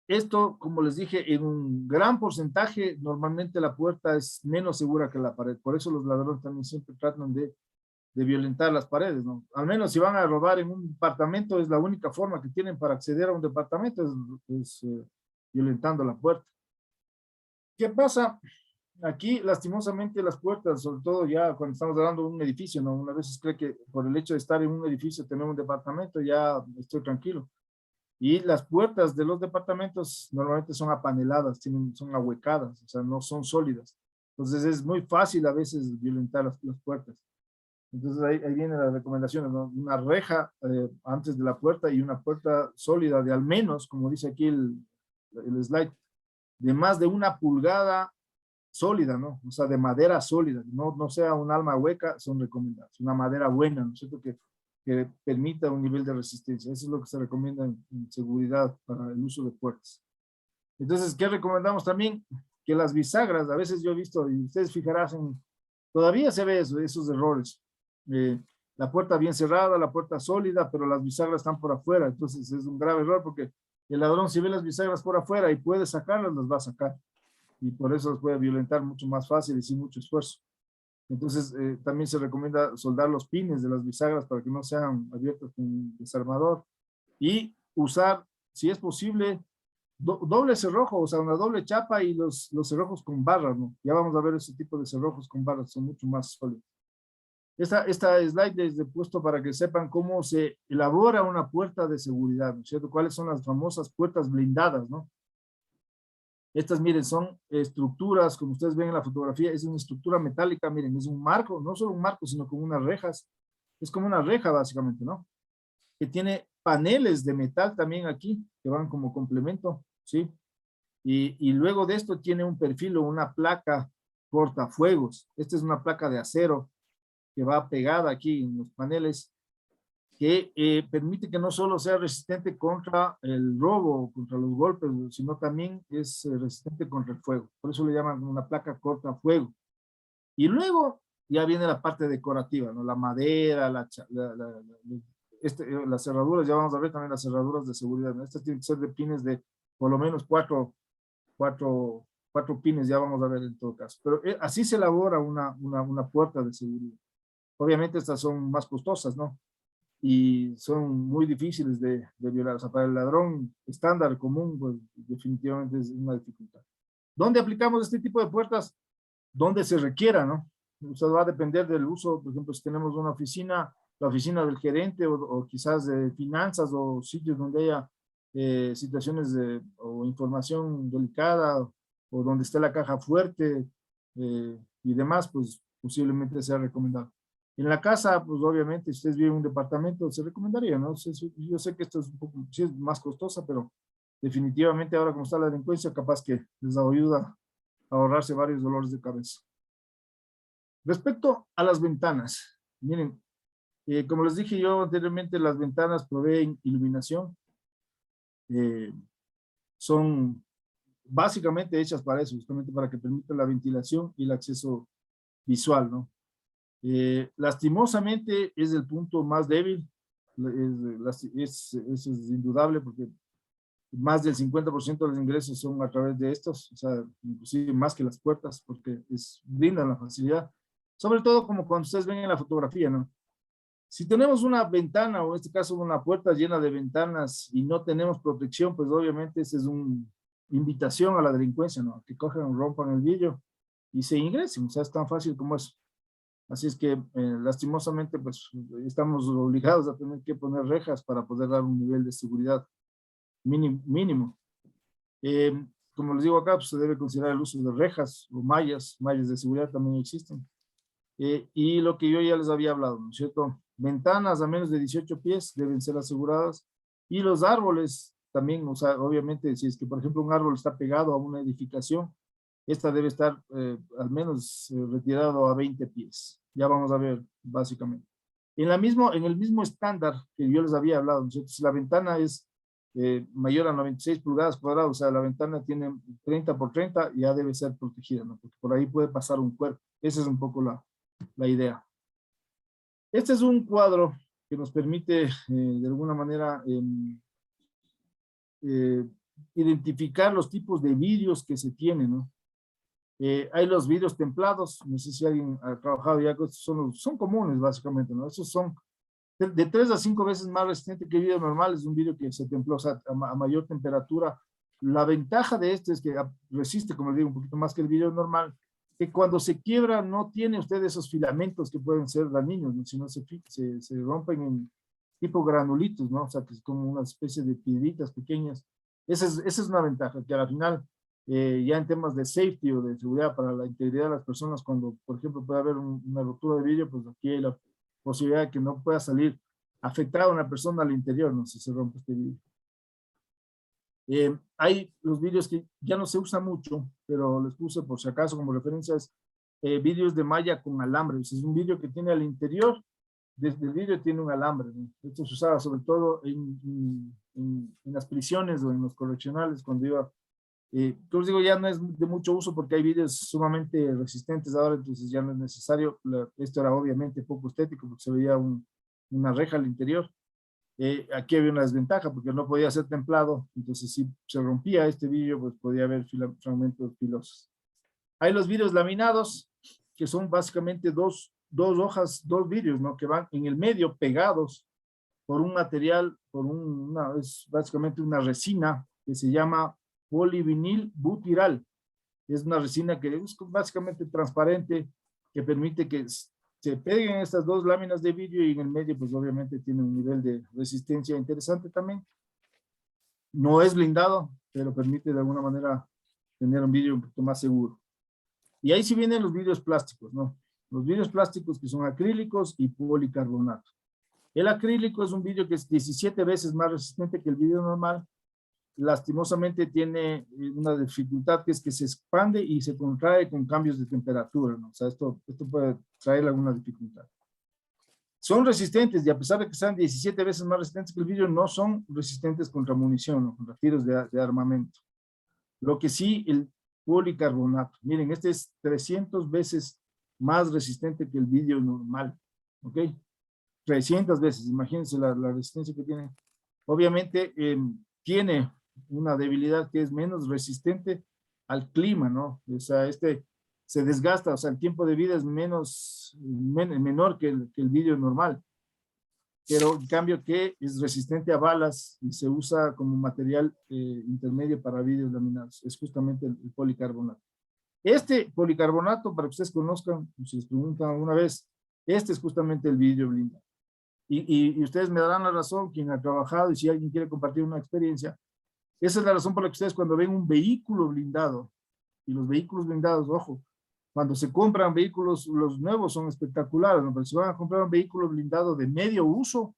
Esto, como les dije, en un gran porcentaje, normalmente la puerta es menos segura que la pared. Por eso los ladrones también siempre tratan de violentar las paredes, ¿no? Al menos si van a robar en un departamento, es la única forma que tienen para acceder a un departamento, es violentando la puerta. ¿Qué pasa? Aquí, lastimosamente, las puertas, sobre todo ya cuando estamos hablando de un edificio, ¿no? Una vez cree que por el hecho de estar en un edificio, tener un departamento, ya estoy tranquilo. Y las puertas de los departamentos normalmente son apaneladas, son ahuecadas, o sea, no son sólidas. Entonces es muy fácil a veces violentar las puertas. Entonces ahí vienen las recomendaciones, ¿no? Una reja antes de la puerta y una puerta sólida de al menos, como dice aquí el slide, de más de 1 pulgada sólida, ¿no? O sea, de madera sólida, no sea un alma hueca, son recomendadas. Una madera buena, ¿no es cierto? Que permita un nivel de resistencia. Eso es lo que se recomienda en seguridad para el uso de puertas. Entonces, ¿qué recomendamos también? Que las bisagras, a veces yo he visto, y ustedes fijarán, todavía se ve esos errores. La puerta bien cerrada, la puerta sólida, pero las bisagras están por afuera. Entonces es un grave error porque el ladrón, si ve las bisagras por afuera y puede sacarlas, las va a sacar. y por eso los puede violentar mucho más fácil y sin mucho esfuerzo. Entonces, también se recomienda soldar los pines de las bisagras para que no sean abiertos con desarmador y usar, si es posible, doble cerrojo, o sea, una doble chapa y los cerrojos con barras, ¿no? Ya vamos a ver ese tipo de cerrojos con barras, son mucho más sólidos. Esta slide les he puesto para que sepan cómo se elabora una puerta de seguridad, ¿no es cierto? ¿Cuáles son las famosas puertas blindadas, no? Estas, miren, son estructuras, como ustedes ven en la fotografía, es una estructura metálica, miren, es un marco, no solo un marco, sino con unas rejas. Es como una reja, básicamente, ¿no? Que tiene paneles de metal también aquí, que van como complemento, ¿sí? Y luego de esto tiene un perfil o una placa cortafuegos. Esta es una placa de acero que va pegada aquí en los paneles, que permite que no solo sea resistente contra el robo, contra los golpes, sino también es resistente contra el fuego. Por eso le llaman una placa cortafuego. Y luego ya viene la parte decorativa, ¿no? La madera, las cerraduras, ya vamos a ver también las cerraduras de seguridad, ¿no? Estas tienen que ser de pines de por lo menos cuatro pines, ya vamos a ver en todo caso. Pero así se elabora una puerta de seguridad. Obviamente estas son más costosas, ¿no? Y son muy difíciles de violar. O sea, para el ladrón estándar, común, pues definitivamente es una dificultad. ¿Dónde aplicamos este tipo de puertas? Donde se requiera, ¿no? O sea, va a depender del uso. Por ejemplo, si tenemos una oficina, la oficina del gerente o quizás de finanzas o sitios donde haya situaciones o información delicada o donde esté la caja fuerte y demás, pues posiblemente sea recomendado. En la casa, pues obviamente, si ustedes viven en un departamento, se recomendaría, ¿no? Yo sé que esto es un poco, sí es más costosa, pero definitivamente ahora como está la delincuencia, capaz que les ayuda a ahorrarse varios dolores de cabeza. Respecto a las ventanas, miren, como les dije yo anteriormente, las ventanas proveen iluminación, son básicamente hechas para eso, justamente para que permita la ventilación y el acceso visual, ¿no? Lastimosamente es el punto más débil, eso es indudable porque más del 50% de los ingresos son a través de estos, o sea, inclusive más que las puertas porque brindan la facilidad, sobre todo como cuando ustedes ven en la fotografía, ¿no? Si tenemos una ventana o en este caso una puerta llena de ventanas y no tenemos protección, pues obviamente esa es una invitación a la delincuencia, ¿no? Que cojan, rompan el vidrio y se ingresen, o sea, es tan fácil como eso. Así es que lastimosamente pues estamos obligados a tener que poner rejas para poder dar un nivel de seguridad mínimo. Como les digo acá, pues se debe considerar el uso de rejas o mallas de seguridad también existen. Y lo que yo ya les había hablado, ¿no es cierto? Ventanas a menos de 18 pies deben ser aseguradas y los árboles también, o sea, obviamente si es que por ejemplo un árbol está pegado a una edificación, esta debe estar al menos retirado a 20 pies. Ya vamos a ver, básicamente. En el mismo estándar que yo les había hablado, ¿no? Si la ventana es mayor a 96 pulgadas cuadradas, o sea, la ventana tiene 30 por 30, ya debe ser protegida, ¿no? Porque por ahí puede pasar un cuerpo. Esa es un poco la idea. Este es un cuadro que nos permite, de alguna manera, identificar los tipos de vidrios que se tienen, ¿no? Hay los vidrios templados, no sé si alguien ha trabajado ya con estos, son comunes básicamente, ¿no? Esos son de 3 a 5 veces más resistente que el vidrio normal, es un vidrio que se templó, o sea, a mayor temperatura. La ventaja de este es que resiste, como les digo, un poquito más que el vidrio normal, que cuando se quiebra no tiene usted esos filamentos que pueden ser dañinos, ¿no? Sino se rompen en tipo granulitos, ¿no? O sea, que es como una especie de piedritas pequeñas. Esa es una ventaja, que al final ya en temas de safety o de seguridad para la integridad de las personas, cuando, por ejemplo, puede haber una rotura de vidrio, pues aquí hay la posibilidad de que no pueda salir afectada una persona al interior, ¿no? Si se rompe este vidrio. Hay los vidrios que ya no se usa mucho, pero les puse por si acaso como referencias, vidrios de malla con alambre. Es un vidrio que tiene al interior, desde el vidrio tiene un alambre, ¿no? Esto se usaba sobre todo en las prisiones o en los correccionales cuando iba. Como les digo, ya no es de mucho uso porque hay vidrios sumamente resistentes ahora, entonces ya no es necesario. Esto era obviamente poco estético porque se veía una reja al interior. Aquí había una desventaja porque no podía ser templado, entonces si se rompía este vidrio, pues podía haber fragmentos filosos. Hay los vidrios laminados, que son básicamente dos hojas, dos vidrios, ¿no? Que van en el medio pegados por un material, es básicamente una resina que se llama polivinil butiral. Es una resina que es básicamente transparente, que permite que se peguen estas dos láminas de vidrio y en el medio pues obviamente tiene un nivel de resistencia interesante también. No es blindado, pero permite de alguna manera tener un vidrio un poquito más seguro. Y ahí sí vienen los vidrios plásticos, ¿no? Los vidrios plásticos que son acrílicos y policarbonato. El acrílico es un vidrio que es 17 veces más resistente que el vidrio normal. Lastimosamente tiene una dificultad que es que se expande y se contrae con cambios de temperatura, ¿no? O sea, esto puede traer alguna dificultad. Son resistentes y a pesar de que sean 17 veces más resistentes que el vidrio, no son resistentes contra munición, ¿no? Contra tiros de armamento. Lo que sí, el policarbonato. Miren, este es 300 veces más resistente que el vidrio normal, ¿ok? 300 veces, imagínense la resistencia que tiene. Obviamente tiene una debilidad que es menos resistente al clima, ¿no? O sea, se desgasta, o sea, el tiempo de vida es menor que el vidrio normal. Pero en cambio que es resistente a balas y se usa como material intermedio para vidrios laminados. Es justamente el policarbonato. Este policarbonato, para que ustedes conozcan, si les preguntan alguna vez, este es justamente el vidrio blindado. Y ustedes me darán la razón, quien ha trabajado, y si alguien quiere compartir una experiencia, esa es la razón por la que ustedes cuando ven un vehículo blindado, y los vehículos blindados, ojo, cuando se compran vehículos, los nuevos son espectaculares, ¿no? Pero si van a comprar un vehículo blindado de medio uso,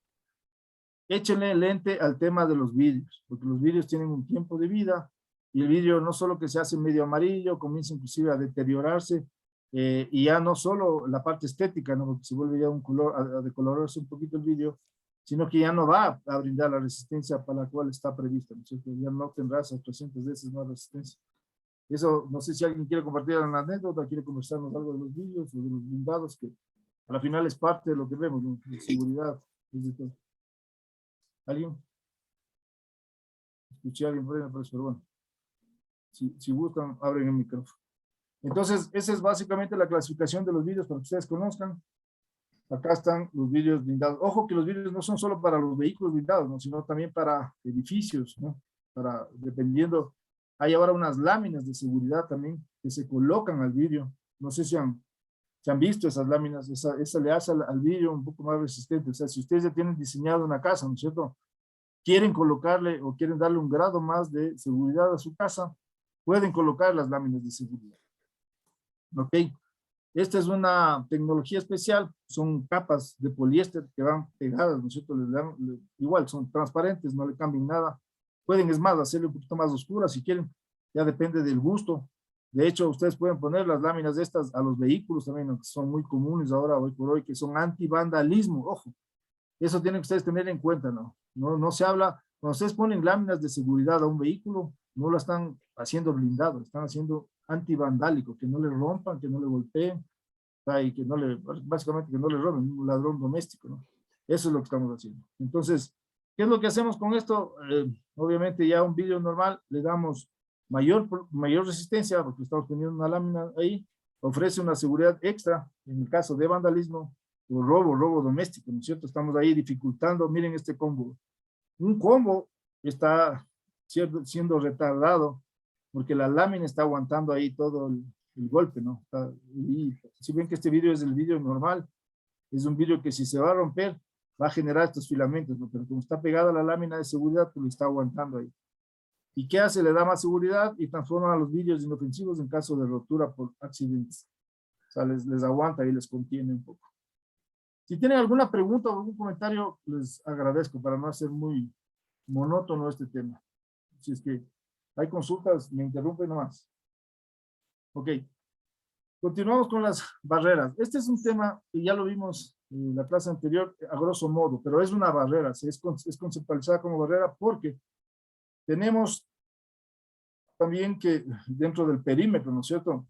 échenle lente al tema de los vidrios, porque los vidrios tienen un tiempo de vida, y el vidrio no solo que se hace medio amarillo, comienza inclusive a deteriorarse, y ya no solo la parte estética, ¿no? Porque se vuelve ya un color, a decolorarse un poquito el vidrio, sino que ya no va a brindar la resistencia para la cual está prevista, ¿no es cierto? Ya no tendrá esas 300 veces más resistencia. Eso, no sé si alguien quiere compartir una anécdota, quiere conversarnos algo de los vidrios o de los blindados, que a la final es parte de lo que vemos, ¿no? De seguridad, desde todo. ¿Alguien? Escuché a alguien por ahí, me parece, pero bueno. Si buscan, abren el micrófono. Entonces, esa es básicamente la clasificación de los vidrios para que ustedes conozcan. Acá están los vidrios blindados. Ojo que los vidrios no son solo para los vehículos blindados, ¿no? Sino también para edificios, ¿no? Dependiendo, hay ahora unas láminas de seguridad también que se colocan al vidrio. No sé si han visto esas láminas, esa le hace al vidrio un poco más resistente. O sea, si ustedes ya tienen diseñado una casa, ¿no es cierto? Quieren colocarle o quieren darle un grado más de seguridad a su casa, pueden colocar las láminas de seguridad. ¿Ok? Esta es una tecnología especial, son capas de poliéster que van pegadas, ¿no es cierto? Igual, son transparentes, no le cambian nada. Pueden, es más, hacerle un poquito más oscura si quieren, ya depende del gusto. De hecho, ustedes pueden poner las láminas de estas a los vehículos también, ¿no? Que son muy comunes ahora, hoy por hoy, que son anti-vandalismo, ojo. Eso tienen que ustedes tener en cuenta, ¿no? No se habla, cuando ustedes ponen láminas de seguridad a un vehículo, no lo están haciendo blindado, están haciendo antivandálico, que no le rompan, que no le golpeen, y que no le, básicamente que no le roben, un ladrón doméstico, ¿no? Eso es lo que estamos haciendo. Entonces, ¿qué es lo que hacemos con esto? Obviamente ya un vidrio normal le damos mayor resistencia, porque estamos poniendo una lámina ahí, ofrece una seguridad extra, en el caso de vandalismo, o robo doméstico, ¿no es cierto? Estamos ahí dificultando, miren este combo. Un combo está siendo retardado, porque la lámina está aguantando ahí todo el golpe, ¿no? Y si ven que este vidrio es el vidrio normal, es un vidrio que si se va a romper, va a generar estos filamentos, ¿no? Pero como está pegado a la lámina de seguridad, pues lo está aguantando ahí. ¿Y qué hace? Le da más seguridad y transforma a los vidrios inofensivos en caso de rotura por accidentes. O sea, les aguanta y les contiene un poco. Si tienen alguna pregunta o algún comentario, les agradezco para no hacer muy monótono este tema. Si es que hay consultas, me interrumpen nomás. Ok. Continuamos con las barreras. Este es un tema que ya lo vimos en la clase anterior, a grosso modo, pero es una barrera, es conceptualizada como barrera porque tenemos también que dentro del perímetro, ¿no es cierto?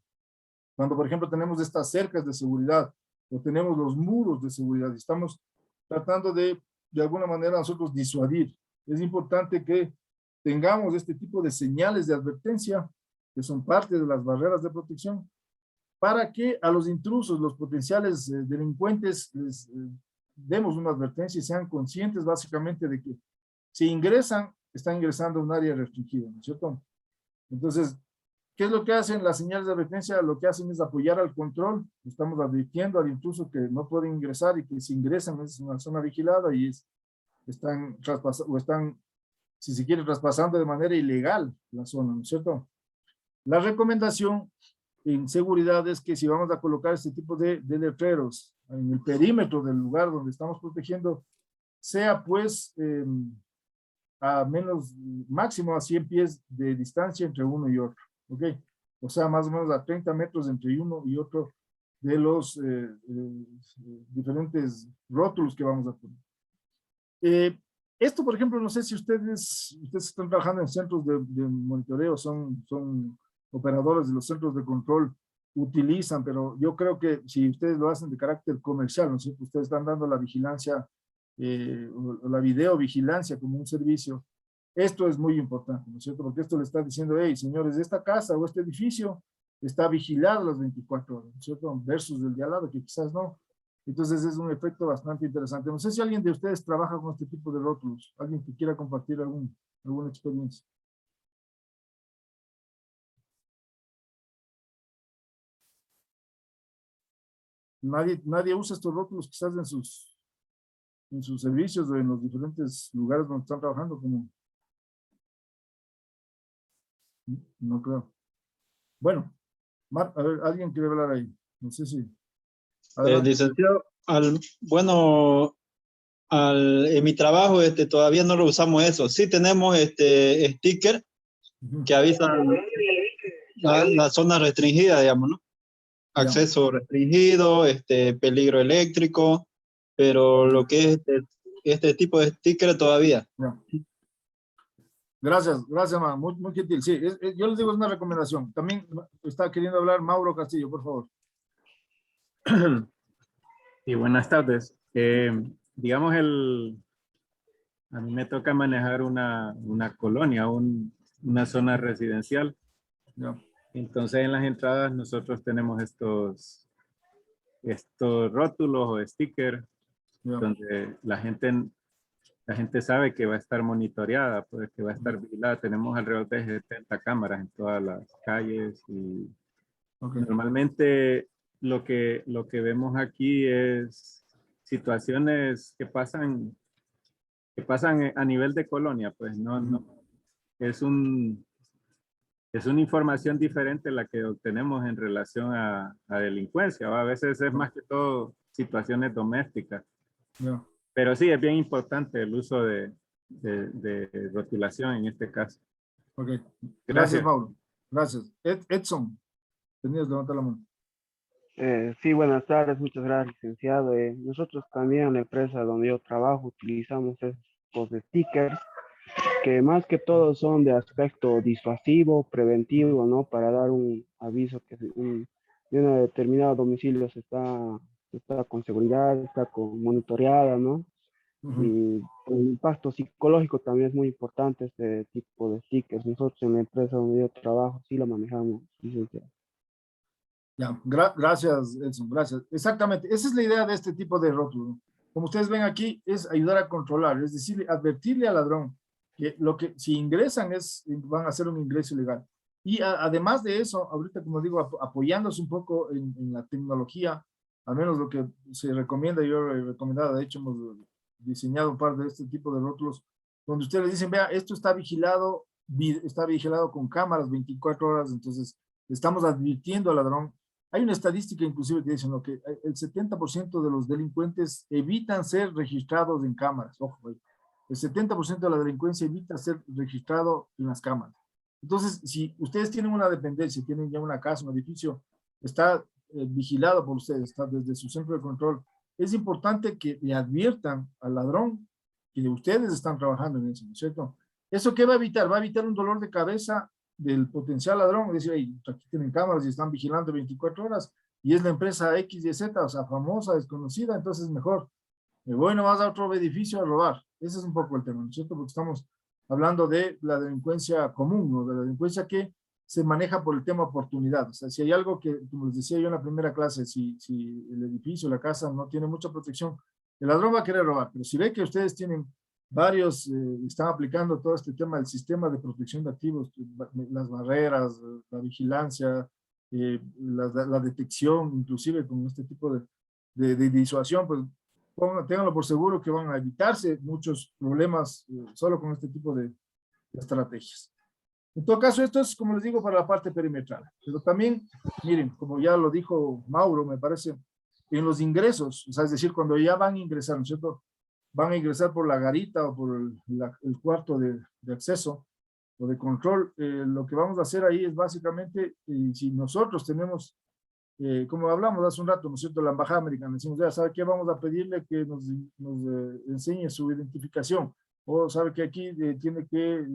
Cuando, por ejemplo, tenemos estas cercas de seguridad o tenemos los muros de seguridad, estamos tratando de de alguna manera nosotros disuadir. Es importante que tengamos este tipo de señales de advertencia, que son parte de las barreras de protección, para que a los intrusos, los potenciales delincuentes, les demos una advertencia y sean conscientes básicamente de que si ingresan, están ingresando a un área restringida, ¿no es cierto? Entonces, ¿qué es lo que hacen las señales de advertencia? Lo que hacen es apoyar al control. Estamos advirtiendo al intruso que no pueden ingresar y que si ingresan es una zona vigilada y están traspasando, o están, si se quiere, traspasando de manera ilegal la zona, ¿no es cierto? La recomendación en seguridad es que si vamos a colocar este tipo de letreros en el perímetro del lugar donde estamos protegiendo, sea pues a menos, máximo a 100 pies de distancia entre uno y otro, ¿ok? O sea, más o menos a 30 metros entre uno y otro de los diferentes rótulos que vamos a poner. Esto, por ejemplo, no sé si ustedes están trabajando en centros de monitoreo, son operadores de los centros de control, utilizan, pero yo creo que si ustedes lo hacen de carácter comercial, ¿no es cierto? Ustedes están dando la vigilancia, o la videovigilancia como un servicio. Esto es muy importante, ¿no es cierto? Porque esto le está diciendo, hey, señores, esta casa o este edificio está vigilado las 24 horas, ¿no es cierto? Versus el de al lado, que quizás no. Entonces es un efecto bastante interesante. No sé si alguien de ustedes trabaja con este tipo de rótulos, alguien que quiera compartir alguna experiencia. Nadie usa estos rótulos quizás en sus servicios o en los diferentes lugares donde están trabajando, como no creo. Bueno, a ver, alguien quiere hablar ahí, no sé si. Licenciado, en mi trabajo todavía no lo usamos eso. Sí tenemos sticker que avisan la zona restringida, digamos, ¿no? Acceso restringido, peligro eléctrico, pero lo que es este tipo de sticker todavía. Gracias, man. Muy gentil. Sí, yo les digo, es una recomendación. También está queriendo hablar Mauro Castillo, por favor. Y buenas tardes. Digamos, a mí me toca manejar una colonia, una zona residencial. Entonces, en las entradas nosotros tenemos estos rótulos o stickers donde la gente sabe que va a estar monitoreada, pues, que va a estar vigilada. Tenemos alrededor de 70 cámaras en todas las calles y normalmente lo que vemos aquí es situaciones que pasan a nivel de colonia, pues no es una información diferente la que obtenemos en relación a delincuencia, ¿o? A veces es más que todo situaciones domésticas. Pero sí, es bien importante el uso de rotulación en este caso. Ok, gracias, Mauro. Gracias. Edson, tenías que levantar la mano. Sí, buenas tardes, muchas gracias, licenciado. Nosotros también en la empresa donde yo trabajo utilizamos estos stickers que más que todo son de aspecto disuasivo, preventivo, ¿no? Para dar un aviso que de un determinado domicilio se está con seguridad, está monitoreada, ¿no? Y el impacto psicológico también es muy importante este tipo de stickers. Nosotros en la empresa donde yo trabajo sí lo manejamos, licenciado. Ya, gracias, Edson, gracias. Exactamente, esa es la idea de este tipo de rótulo. Como ustedes ven aquí, es ayudar a controlar, es decir, advertirle al ladrón que si ingresan van a hacer un ingreso ilegal. Y además de eso, ahorita, como digo, apoyándose un poco en la tecnología, al menos lo que se recomienda, yo he recomendado, de hecho hemos diseñado un par de este tipo de rótulos, donde ustedes les dicen, vea, esto está vigilado con cámaras 24 horas, entonces estamos advirtiendo al ladrón. Hay una estadística inclusive que dice que el 70% de los delincuentes evitan ser registrados en cámaras. Ojo, el 70% de la delincuencia evita ser registrado en las cámaras. Entonces, si ustedes tienen una dependencia, tienen ya una casa, un edificio, está vigilado por ustedes, está desde su centro de control, es importante que le adviertan al ladrón que ustedes están trabajando en eso, ¿no es cierto? ¿Eso qué va a evitar? Va a evitar un dolor de cabeza del potencial ladrón, es decir, hey, aquí tienen cámaras y están vigilando 24 horas y es la empresa X y Z, o sea, famosa, desconocida, entonces mejor Me voy nomás a otro edificio a robar. Ese es un poco el tema, ¿no es cierto? Porque estamos hablando de la delincuencia común, ¿no? De la delincuencia que se maneja por el tema oportunidad. O sea, si hay algo que, como les decía yo en la primera clase, si el edificio, la casa no tiene mucha protección, el ladrón va a querer robar. Pero si ve que ustedes tienen varios, están aplicando todo este tema del sistema de protección de activos, las barreras, la vigilancia, la detección, inclusive con este tipo de disuasión, pues ténganlo por seguro que van a evitarse muchos problemas solo con este tipo de estrategias. En todo caso, esto es, como les digo, para la parte perimetral. Pero también, miren, como ya lo dijo Mauro, me parece, en los ingresos, o sea, es decir, cuando ya van a ingresar, ¿no es cierto? Van a ingresar por la garita o por el cuarto de acceso o de control. Lo que vamos a hacer ahí es básicamente, si nosotros tenemos, como hablamos hace un rato, ¿no es cierto? La embajada americana, decimos, ya, ¿sabe qué? Vamos a pedirle que nos enseñe su identificación. O sabe que aquí tiene que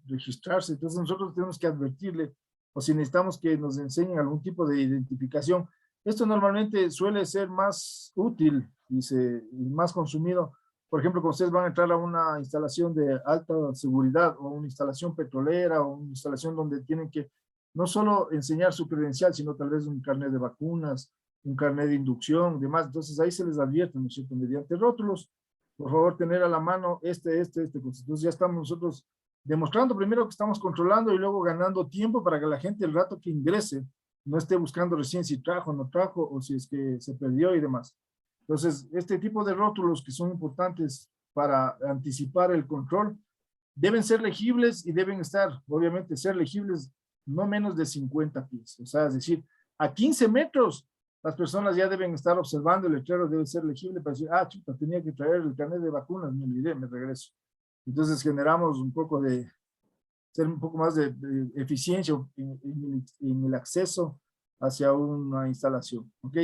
registrarse. Entonces nosotros tenemos que advertirle, o si necesitamos que nos enseñen algún tipo de identificación. Esto normalmente suele ser más útil y más consumido. Por ejemplo, cuando ustedes van a entrar a una instalación de alta seguridad o una instalación petrolera o una instalación donde tienen que no solo enseñar su credencial, sino tal vez un carnet de vacunas, un carnet de inducción, demás. Entonces ahí se les advierte, ¿no es cierto? Mediante rótulos, por favor, tener a la mano Entonces ya estamos nosotros demostrando primero que estamos controlando y luego ganando tiempo para que la gente el rato que ingrese no esté buscando recién si trajo o no trajo o si es que se perdió y demás. Entonces, este tipo de rótulos que son importantes para anticipar el control deben ser legibles y deben estar, obviamente, ser legibles no menos de 50 pies. O sea, es decir, a 15 metros las personas ya deben estar observando el letrero, debe ser legible para decir, ah, chuta, tenía que traer el carnet de vacunas, me olvidé, me regreso. Entonces generamos un poco ser un poco más de eficiencia en el acceso hacia una instalación, ¿ok?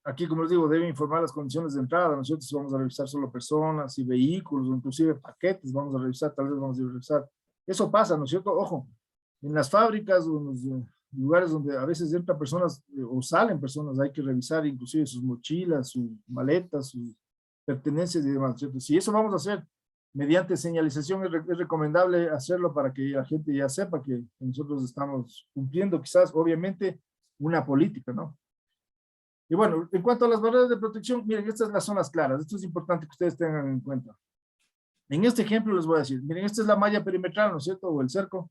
Aquí, como les digo, debe informar las condiciones de entrada. Nosotros vamos a revisar solo personas y vehículos, o inclusive paquetes, vamos a revisar, tal vez vamos a revisar. Eso pasa, ¿no es cierto? Ojo, en las fábricas o en los lugares donde a veces entran personas o salen personas, hay que revisar inclusive sus mochilas, sus maletas, sus pertenencias y demás, ¿cierto? Si eso vamos a hacer mediante señalización, es recomendable hacerlo para que la gente ya sepa que nosotros estamos cumpliendo quizás, obviamente, una política, ¿no? Y bueno, en cuanto a las barreras de protección, miren, estas son las zonas claras. Esto es importante que ustedes tengan en cuenta. En este ejemplo les voy a decir, miren, esta es la malla perimetral, ¿no es cierto? O el cerco.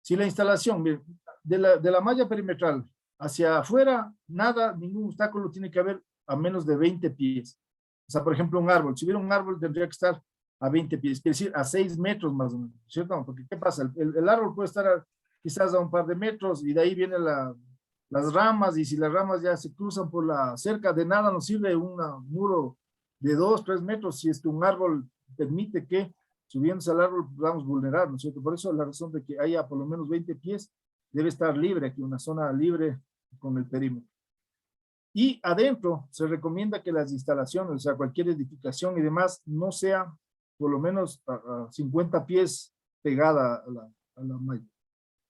Si la instalación, miren, de la malla perimetral hacia afuera, nada, ningún obstáculo tiene que haber a menos de 20 pies. O sea, por ejemplo, un árbol. Si hubiera un árbol, tendría que estar a 20 pies, quiere decir a 6 metros más o menos, ¿cierto? Porque ¿qué pasa? El árbol puede estar quizás a un par de metros y de ahí vienen las ramas, y si las ramas ya se cruzan por la cerca, de nada nos sirve un muro de 2, 3 metros si es que un árbol permite que subiéndose al árbol podamos vulnerar, ¿no es cierto? Por eso la razón de que haya por lo menos 20 pies debe estar libre aquí, una zona libre con el perímetro. Y adentro se recomienda que las instalaciones, o sea, cualquier edificación y demás, no sea por lo menos a 50 pies pegada a la malla.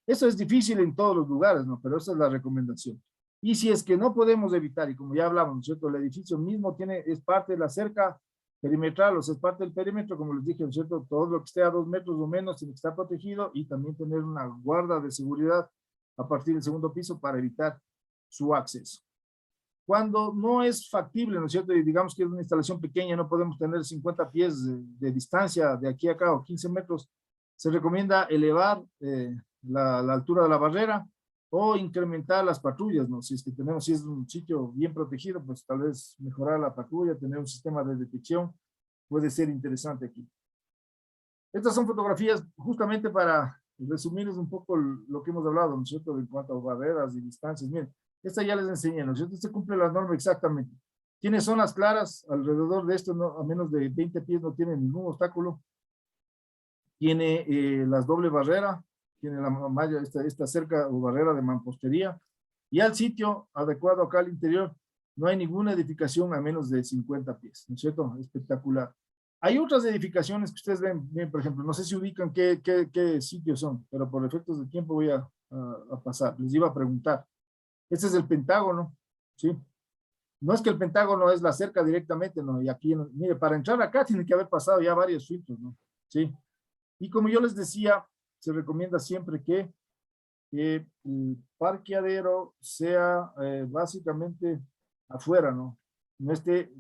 Eso es difícil en todos los lugares, ¿no? Pero esa es la recomendación. Y si es que no podemos evitar, y como ya hablamos, ¿no es cierto? El edificio mismo es parte de la cerca perimetral, o sea, es parte del perímetro, como les dije, ¿no es cierto? Todo lo que esté a 2 metros o menos tiene que estar protegido y también tener una guarda de seguridad a partir del segundo piso para evitar su acceso. Cuando no es factible, ¿no es cierto? Y digamos que es una instalación pequeña, no podemos tener 50 pies de distancia de aquí a acá o 15 metros, se recomienda elevar la altura de la barrera o incrementar las patrullas, ¿no? Si es un sitio bien protegido, pues tal vez mejorar la patrulla, tener un sistema de detección, puede ser interesante aquí. Estas son fotografías justamente para resumirles un poco lo que hemos hablado, ¿no es cierto? En cuanto a barreras y distancias. Miren, esta ya les enseñé, ¿no es cierto? Este cumple la norma exactamente. Tiene zonas claras, alrededor de esto, no, a menos de 20 pies no tiene ningún obstáculo. Tiene las doble barrera, tiene la malla, esta cerca o barrera de mampostería, y al sitio adecuado acá al interior no hay ninguna edificación a menos de 50 pies, ¿no es cierto? Espectacular. Hay otras edificaciones que ustedes ven, por ejemplo, no sé si ubican qué sitios son, pero por efectos de tiempo voy a pasar, les iba a preguntar. Este es el Pentágono, ¿sí? No es que el Pentágono es la cerca directamente, no, y aquí, mire, para entrar acá tiene que haber pasado ya varios filtros, ¿no? Sí. Y como yo les decía, se recomienda siempre que el parqueadero sea básicamente afuera, ¿no? No esté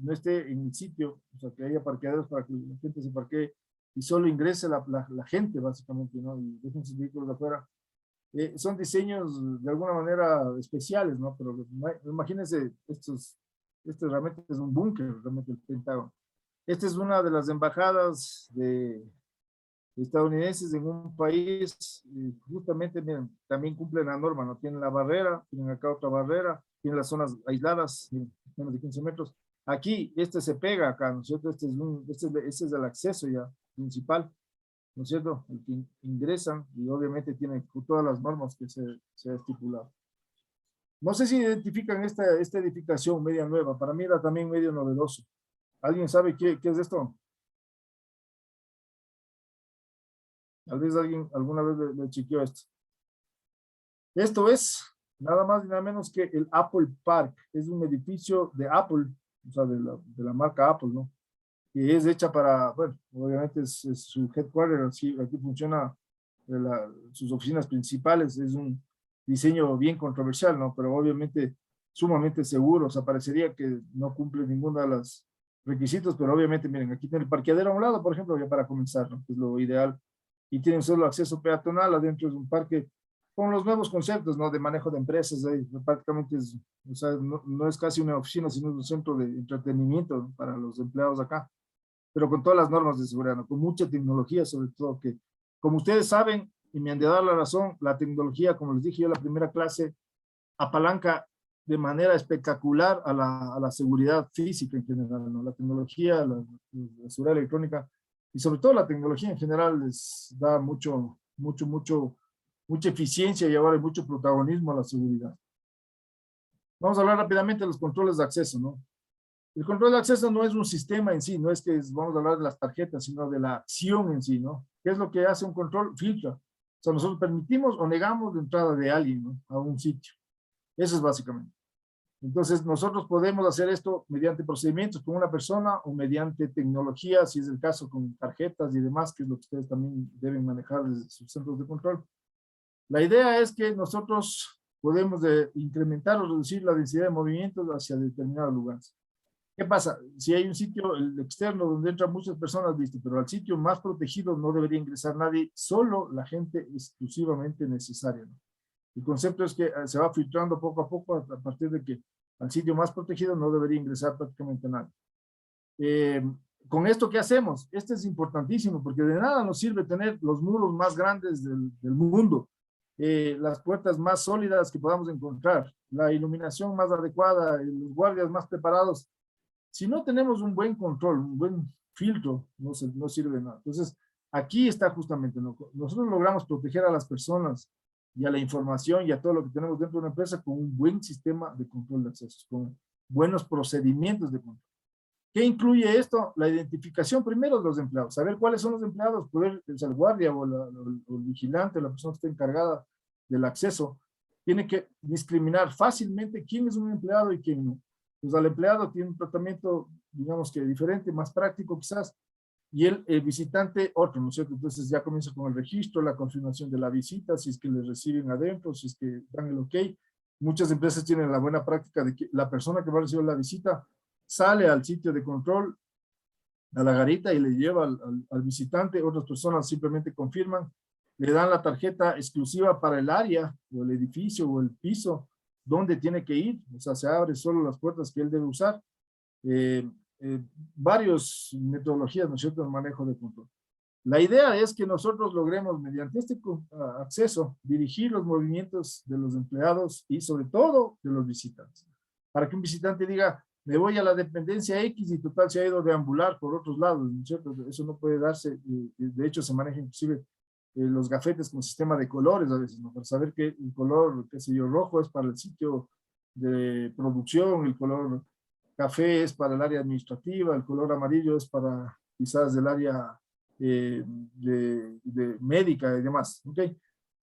en el sitio, o sea, que haya parqueaderos para que la gente se parquee y solo ingrese la gente, básicamente, ¿no? Y dejen sus vehículos afuera. Son diseños de alguna manera especiales, ¿no? Pero imagínense, este realmente es un búnker, realmente el Pentágono. Esta es una de las embajadas estadounidenses en un país, justamente, miren, también cumplen la norma, ¿no? Tienen la barrera, tienen acá otra barrera, tienen las zonas aisladas, miren, menos de 15 metros. Aquí, este se pega acá, ¿no es cierto? Este es el acceso ya principal, ¿no es cierto? El que ingresan y obviamente tienen todas las normas que se ha estipulado. No sé si identifican esta edificación media nueva, para mí era también medio novedoso. ¿Alguien sabe qué es esto? Tal vez alguien alguna vez le chequeó esto. Esto es nada más y nada menos que el Apple Park. Es un edificio de Apple, o sea, de la marca Apple, ¿no? Que es hecha para, bueno, obviamente es su headquarter, aquí funciona sus oficinas principales, es un diseño bien controversial, ¿no? Pero obviamente sumamente seguro, o sea, parecería que no cumple ninguno de los requisitos, pero obviamente, miren, aquí tiene el parqueadero a un lado, por ejemplo, ya para comenzar, ¿no? Que es lo ideal. Y tienen solo acceso peatonal adentro de un parque con los nuevos conceptos, ¿no? De manejo de empresas, prácticamente es, o sea, no es casi una oficina, sino un centro de entretenimiento, ¿no? Para los empleados acá, pero con todas las normas de seguridad, ¿no? Con mucha tecnología, sobre todo, que como ustedes saben, y me han de dar la razón, la tecnología, como les dije yo en la primera clase, apalanca de manera espectacular a la seguridad física en general, ¿no? La tecnología, la seguridad electrónica, y sobre todo la tecnología en general les da mucha eficiencia y ahora mucho protagonismo a la seguridad. Vamos a hablar rápidamente de los controles de acceso, ¿no? El control de acceso no es un sistema en sí, no es que vamos a hablar de las tarjetas, sino de la acción en sí, ¿no? ¿Qué es lo que hace un control? Filtra. O sea, nosotros permitimos o negamos la entrada de alguien, ¿no? A un sitio. Eso es básicamente. Entonces, nosotros podemos hacer esto mediante procedimientos con una persona o mediante tecnología, si es el caso con tarjetas y demás, que es lo que ustedes también deben manejar desde sus centros de control. La idea es que nosotros podemos incrementar o reducir la densidad de movimientos hacia determinados lugares. ¿Qué pasa? Si hay un sitio, el externo, donde entran muchas personas, listo, pero al sitio más protegido no debería ingresar nadie, solo la gente exclusivamente necesaria, ¿no? El concepto es que se va filtrando poco a poco a partir de que al sitio más protegido no debería ingresar prácticamente nadie. Con esto, ¿qué hacemos? Esto es importantísimo porque de nada nos sirve tener los muros más grandes del mundo, las puertas más sólidas que podamos encontrar, la iluminación más adecuada, los guardias más preparados. Si no tenemos un buen control, un buen filtro, no sirve de nada. Entonces, aquí está justamente, ¿no? Nosotros logramos proteger a las personas y a la información y a todo lo que tenemos dentro de una empresa con un buen sistema de control de accesos, con buenos procedimientos de control. ¿Qué incluye esto? La identificación primero de los empleados, saber cuáles son los empleados, poder, el guardia o el vigilante, la persona que está encargada del acceso, tiene que discriminar fácilmente quién es un empleado y quién no. Pues al empleado tiene un tratamiento, digamos que diferente, más práctico quizás, y el visitante otro, ¿no es cierto? Entonces ya comienza con el registro, la confirmación de la visita, si es que le reciben adentro, si es que dan el ok. Muchas empresas tienen la buena práctica de que la persona que va a recibir la visita sale al sitio de control, a la garita, y le lleva al visitante. Otras personas simplemente confirman, le dan la tarjeta exclusiva para el área, o el edificio, o el piso, donde tiene que ir. O sea, se abren solo las puertas que él debe usar. Varias metodologías, ¿no es cierto?, en manejo de control. La idea es que nosotros logremos, mediante este acceso, dirigir los movimientos de los empleados y sobre todo de los visitantes. Para que un visitante diga, me voy a la dependencia X y total se ha ido a deambular por otros lados, ¿no es cierto? Eso no puede darse. De hecho, se maneja inclusive los gafetes con sistema de colores a veces, ¿no? Para saber que el color, qué sé yo, rojo es para el sitio de producción, el color café es para el área administrativa, el color amarillo es para quizás el área de médica y demás, ¿ok?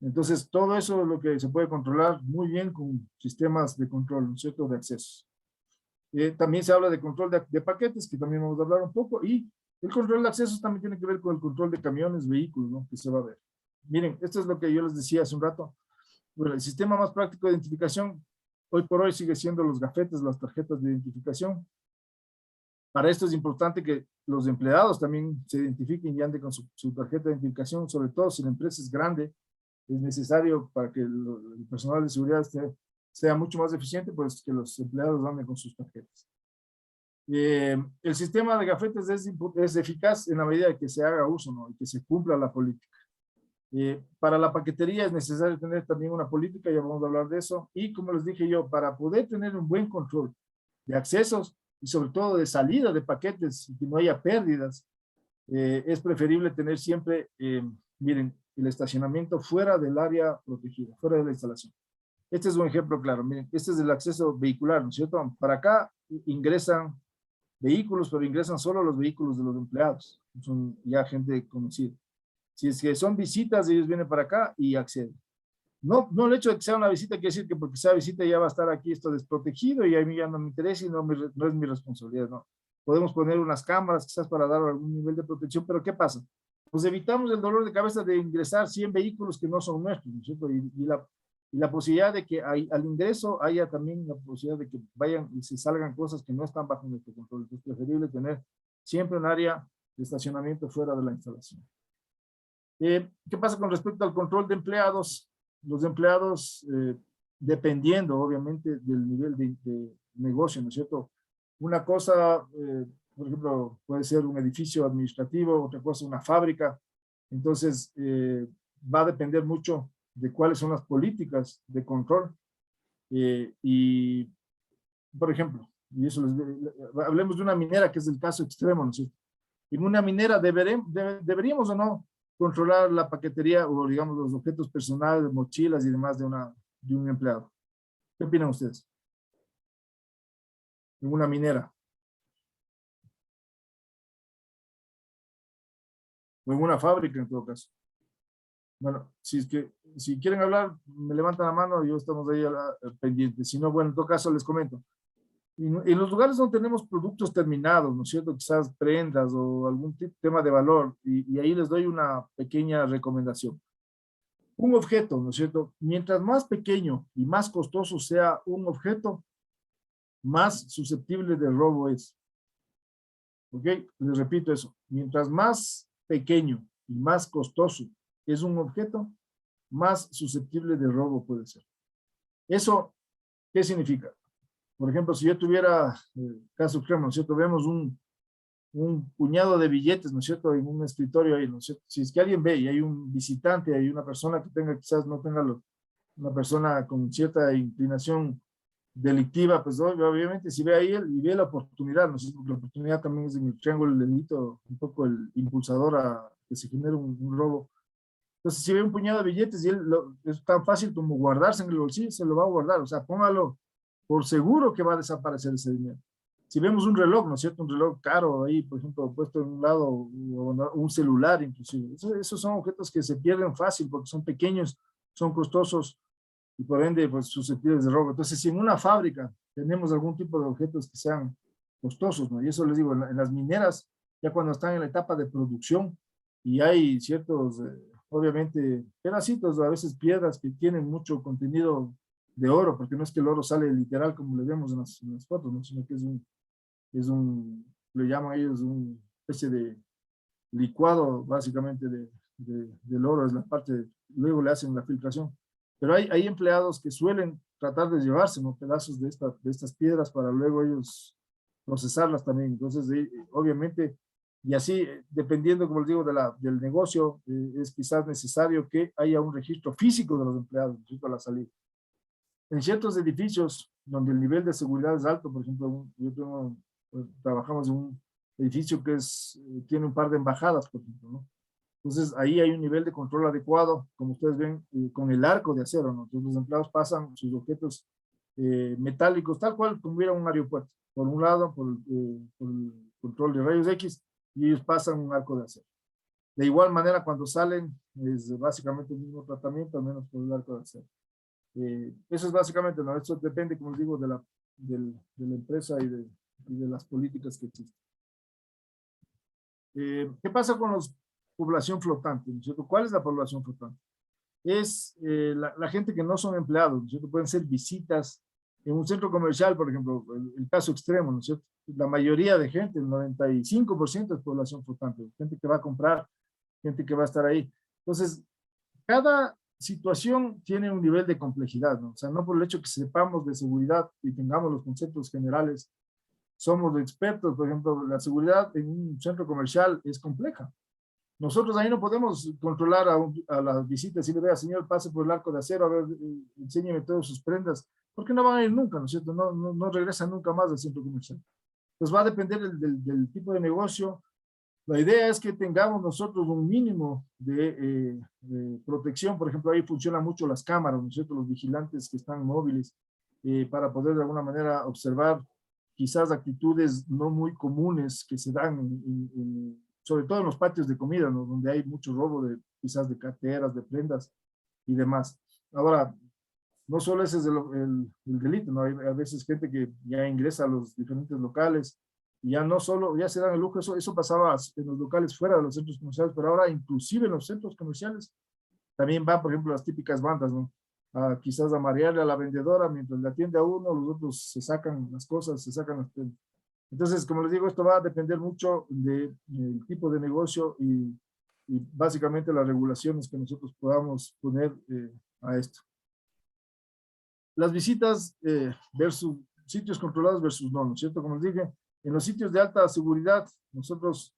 Entonces, todo eso es lo que se puede controlar muy bien con sistemas de control, ¿no es cierto?, de acceso. También se habla de control de paquetes, que también vamos a hablar un poco, y el control de accesos también tiene que ver con el control de camiones, vehículos, ¿no? Que se va a ver. Miren, esto es lo que yo les decía hace un rato. Bueno, el sistema más práctico de identificación, hoy por hoy sigue siendo los gafetes, las tarjetas de identificación. Para esto es importante que los empleados también se identifiquen y anden con su tarjeta de identificación, sobre todo si la empresa es grande, es necesario para que el personal de seguridad sea mucho más eficiente, pues que los empleados anden con sus tarjetas. El sistema de gafetes es eficaz en la medida que se haga uso, ¿no? Y que se cumpla la política. Para la paquetería es necesario tener también una política, ya vamos a hablar de eso, y como les dije yo, para poder tener un buen control de accesos y sobre todo de salida de paquetes y que no haya pérdidas, es preferible tener siempre, miren, el estacionamiento fuera del área protegida, fuera de la instalación. Este es un ejemplo claro, miren, este es el acceso vehicular, ¿no es cierto? Para acá ingresan vehículos, pero ingresan solo los vehículos de los empleados, son ya gente conocida. Si es que son visitas, ellos vienen para acá y acceden. No el hecho de que sea una visita quiere decir que porque sea visita ya va a estar aquí esto desprotegido y a mí ya no me interesa y no es mi responsabilidad, ¿no? Podemos poner unas cámaras quizás para dar algún nivel de protección, pero ¿qué pasa? Pues evitamos el dolor de cabeza de ingresar 100 vehículos que no son nuestros, ¿no es cierto? Y la posibilidad de que al ingreso haya también la posibilidad de que vayan y se salgan cosas que no están bajo nuestro control. Entonces es preferible tener siempre un área de estacionamiento fuera de la instalación. ¿Qué pasa con respecto al control de empleados? Los empleados, dependiendo obviamente del nivel de negocio, ¿no es cierto? Una cosa, por ejemplo, puede ser un edificio administrativo, otra cosa una fábrica. Entonces, va a depender mucho de cuáles son las políticas de control. Y, por ejemplo, y eso hablemos de una minera, que es el caso extremo, ¿no es cierto? En una minera deberíamos o no controlar la paquetería o, digamos, los objetos personales, mochilas y demás de un empleado. ¿Qué opinan ustedes? En una minera. O en una fábrica, en todo caso. Bueno, si quieren hablar, me levantan la mano y yo estamos ahí pendientes. Si no, bueno, en todo caso les comento. En los lugares donde tenemos productos terminados, ¿no es cierto? Quizás prendas o algún tema de valor, y ahí les doy una pequeña recomendación. Un objeto, ¿no es cierto? Mientras más pequeño y más costoso sea un objeto, más susceptible de robo es. ¿Ok? Les repito eso. Mientras más pequeño y más costoso es un objeto, más susceptible de robo puede ser. ¿Eso qué significa? Por ejemplo, si yo tuviera, caso extremo, ¿no es cierto? Vemos un puñado de billetes, ¿no es cierto? En un escritorio ahí, ¿no es cierto? Si es que alguien ve y hay un visitante, hay una persona que quizás no tenga una persona con cierta inclinación delictiva, pues obviamente si ve ahí y ve la oportunidad, ¿no es cierto? La oportunidad también es en el triángulo del delito, un poco el impulsador a que se genere un robo. Entonces, si ve un puñado de billetes y es tan fácil como guardarse en el bolsillo, se lo va a guardar, o sea, póngalo por seguro que va a desaparecer ese dinero. Si vemos un reloj, ¿no es cierto? Un reloj caro ahí, por ejemplo, puesto en un lado, o un celular inclusive. Esos son objetos que se pierden fácil porque son pequeños, son costosos y por ende, pues, susceptibles de robo. Entonces, si en una fábrica tenemos algún tipo de objetos que sean costosos, ¿no? Y eso les digo, en las mineras, ya cuando están en la etapa de producción y hay ciertos, obviamente, pedacitos, a veces piedras que tienen mucho contenido de oro, porque no es que el oro sale literal como le vemos en las fotos, ¿no? Sino que le llaman ellos una especie de licuado básicamente del oro, es la parte, luego le hacen la filtración. Pero hay empleados que suelen tratar de llevarse, ¿no? Pedazos de estas piedras para luego ellos procesarlas también. Entonces, obviamente, y así, dependiendo, como les digo, del negocio, es quizás necesario que haya un registro físico de los empleados, a la salida. En ciertos edificios donde el nivel de seguridad es alto, por ejemplo, trabajamos en un edificio que tiene un par de embajadas, por ejemplo, ¿no? Entonces, ahí hay un nivel de control adecuado, como ustedes ven, con el arco de acero, ¿no? Entonces, los empleados pasan sus objetos metálicos, tal cual como hubiera un aeropuerto. Por un lado, por el control de rayos X, y ellos pasan un arco de acero. De igual manera, cuando salen, es básicamente el mismo tratamiento, al menos por el arco de acero. Eso es básicamente, ¿no? Eso depende, como les digo, de la empresa y de las políticas que existen. ¿Qué pasa con la población flotante? ¿No es cierto? ¿Cuál es la población flotante? Es la gente que no son empleados, ¿no es cierto? Pueden ser visitas en un centro comercial, por ejemplo, el caso extremo, ¿no es cierto? La mayoría de gente, el 95% es población flotante, gente que va a comprar, gente que va a estar ahí. Entonces, cada situación tiene un nivel de complejidad, ¿no? O sea, no por el hecho que sepamos de seguridad y tengamos los conceptos generales, somos expertos. Por ejemplo, la seguridad en un centro comercial es compleja. Nosotros ahí no podemos controlar a las visitas y le vea, señor, pase por el arco de acero, a ver, enséñeme todas sus prendas, porque no van a ir nunca, ¿no es cierto? No regresan nunca más al centro comercial. Pues va a depender del tipo de negocio. La idea es que tengamos nosotros un mínimo de protección. Por ejemplo, ahí funcionan mucho las cámaras, ¿no es cierto? Los vigilantes que están móviles para poder de alguna manera observar quizás actitudes no muy comunes que se dan sobre todo en los patios de comida, ¿no? Donde hay mucho robo quizás de carteras, de prendas y demás. Ahora, no solo ese es el delito, ¿no? Hay a veces gente que ya ingresa a los diferentes locales y ya no solo, ya se dan el lujo, eso pasaba en los locales fuera de los centros comerciales, pero ahora inclusive en los centros comerciales también van, por ejemplo, las típicas bandas, ¿no? Quizás a marearle a la vendedora mientras le atiende a uno, los otros se sacan las cosas, se sacan las prendas. Entonces, como les digo, esto va a depender mucho del tipo de negocio y básicamente las regulaciones que nosotros podamos poner a esto. Las visitas versus sitios controlados versus no, ¿no es cierto? Como les dije, en los sitios de alta seguridad nosotros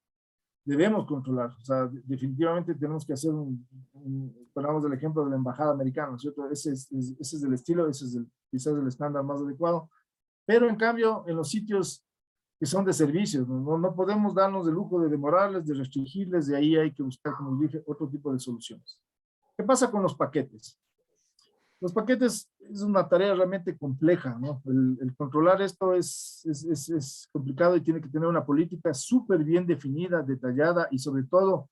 debemos controlar. O sea, definitivamente tenemos que hacer ponemos el ejemplo de la embajada americana, ¿no es cierto? Ese es el estilo, ese es quizás el estándar más adecuado. Pero en cambio, en los sitios que son de servicios, no podemos darnos el lujo de demorarles, de restringirles, de ahí hay que buscar, como dije, otro tipo de soluciones. ¿Qué pasa con los paquetes? Los paquetes es una tarea realmente compleja, ¿no? El controlar esto es complicado y tiene que tener una política súper bien definida, detallada y sobre todo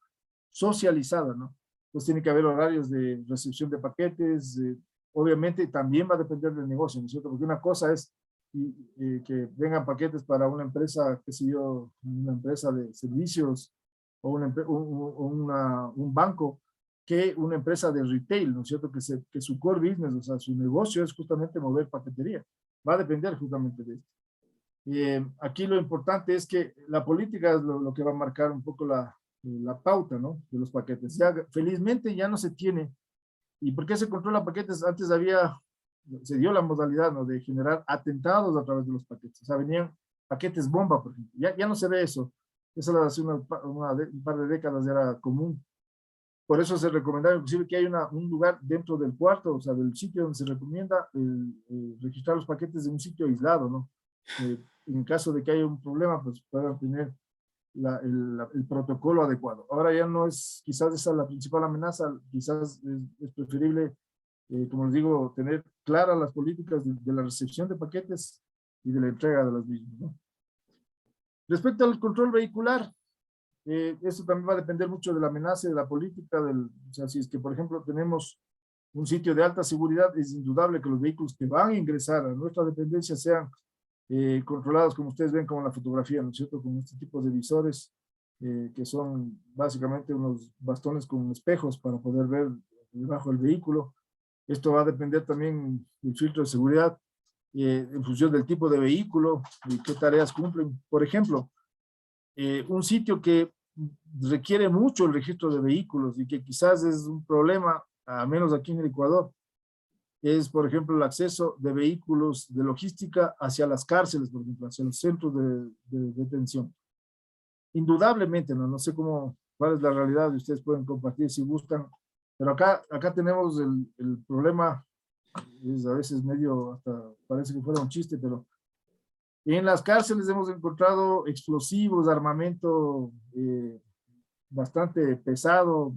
socializada, ¿no? Pues tiene que haber horarios de recepción de paquetes, obviamente también va a depender del negocio, ¿no es cierto? Porque una cosa es que vengan paquetes para una empresa, qué sé yo, una empresa de servicios o un banco, que una empresa de retail, ¿no es cierto? Que su core business, o sea, su negocio es justamente mover paquetería. Va a depender justamente de esto. Aquí lo importante es que la política es lo que va a marcar un poco la pauta, ¿no? De los paquetes. Ya, felizmente ya no se tiene. ¿Y por qué se controla paquetes? Antes se dio la modalidad, ¿no? De generar atentados a través de los paquetes. O sea, venían paquetes bomba, por ejemplo. Ya no se ve eso. Eso hace un par de décadas era común. Por eso se recomendaba inclusive que hay un lugar dentro del cuarto, o sea, del sitio donde se recomienda registrar los paquetes de un sitio aislado, ¿no? En caso de que haya un problema, pues puedan tener el protocolo adecuado. Ahora ya no es quizás esa la principal amenaza, quizás es preferible, como les digo, tener claras las políticas de la recepción de paquetes y de la entrega de los mismos, ¿no? Respecto al control vehicular, eso también va a depender mucho de la amenaza y de la política. O sea, si es que, por ejemplo, tenemos un sitio de alta seguridad, es indudable que los vehículos que van a ingresar a nuestra dependencia sean controlados, como ustedes ven, como en la fotografía, ¿no es cierto? Con este tipo de visores, que son básicamente unos bastones con espejos para poder ver debajo del vehículo. Esto va a depender también del filtro de seguridad, en función del tipo de vehículo y qué tareas cumplen. Por ejemplo, un sitio que requiere mucho el registro de vehículos y que quizás es un problema, al menos aquí en el Ecuador, es, por ejemplo, el acceso de vehículos de logística hacia las cárceles, por ejemplo, hacia los centros de detención. Indudablemente, no sé cuál es la realidad, y ustedes pueden compartir si gustan, pero acá tenemos el problema, es a veces medio, hasta parece que fuera un chiste, pero en las cárceles hemos encontrado explosivos, armamento bastante pesado,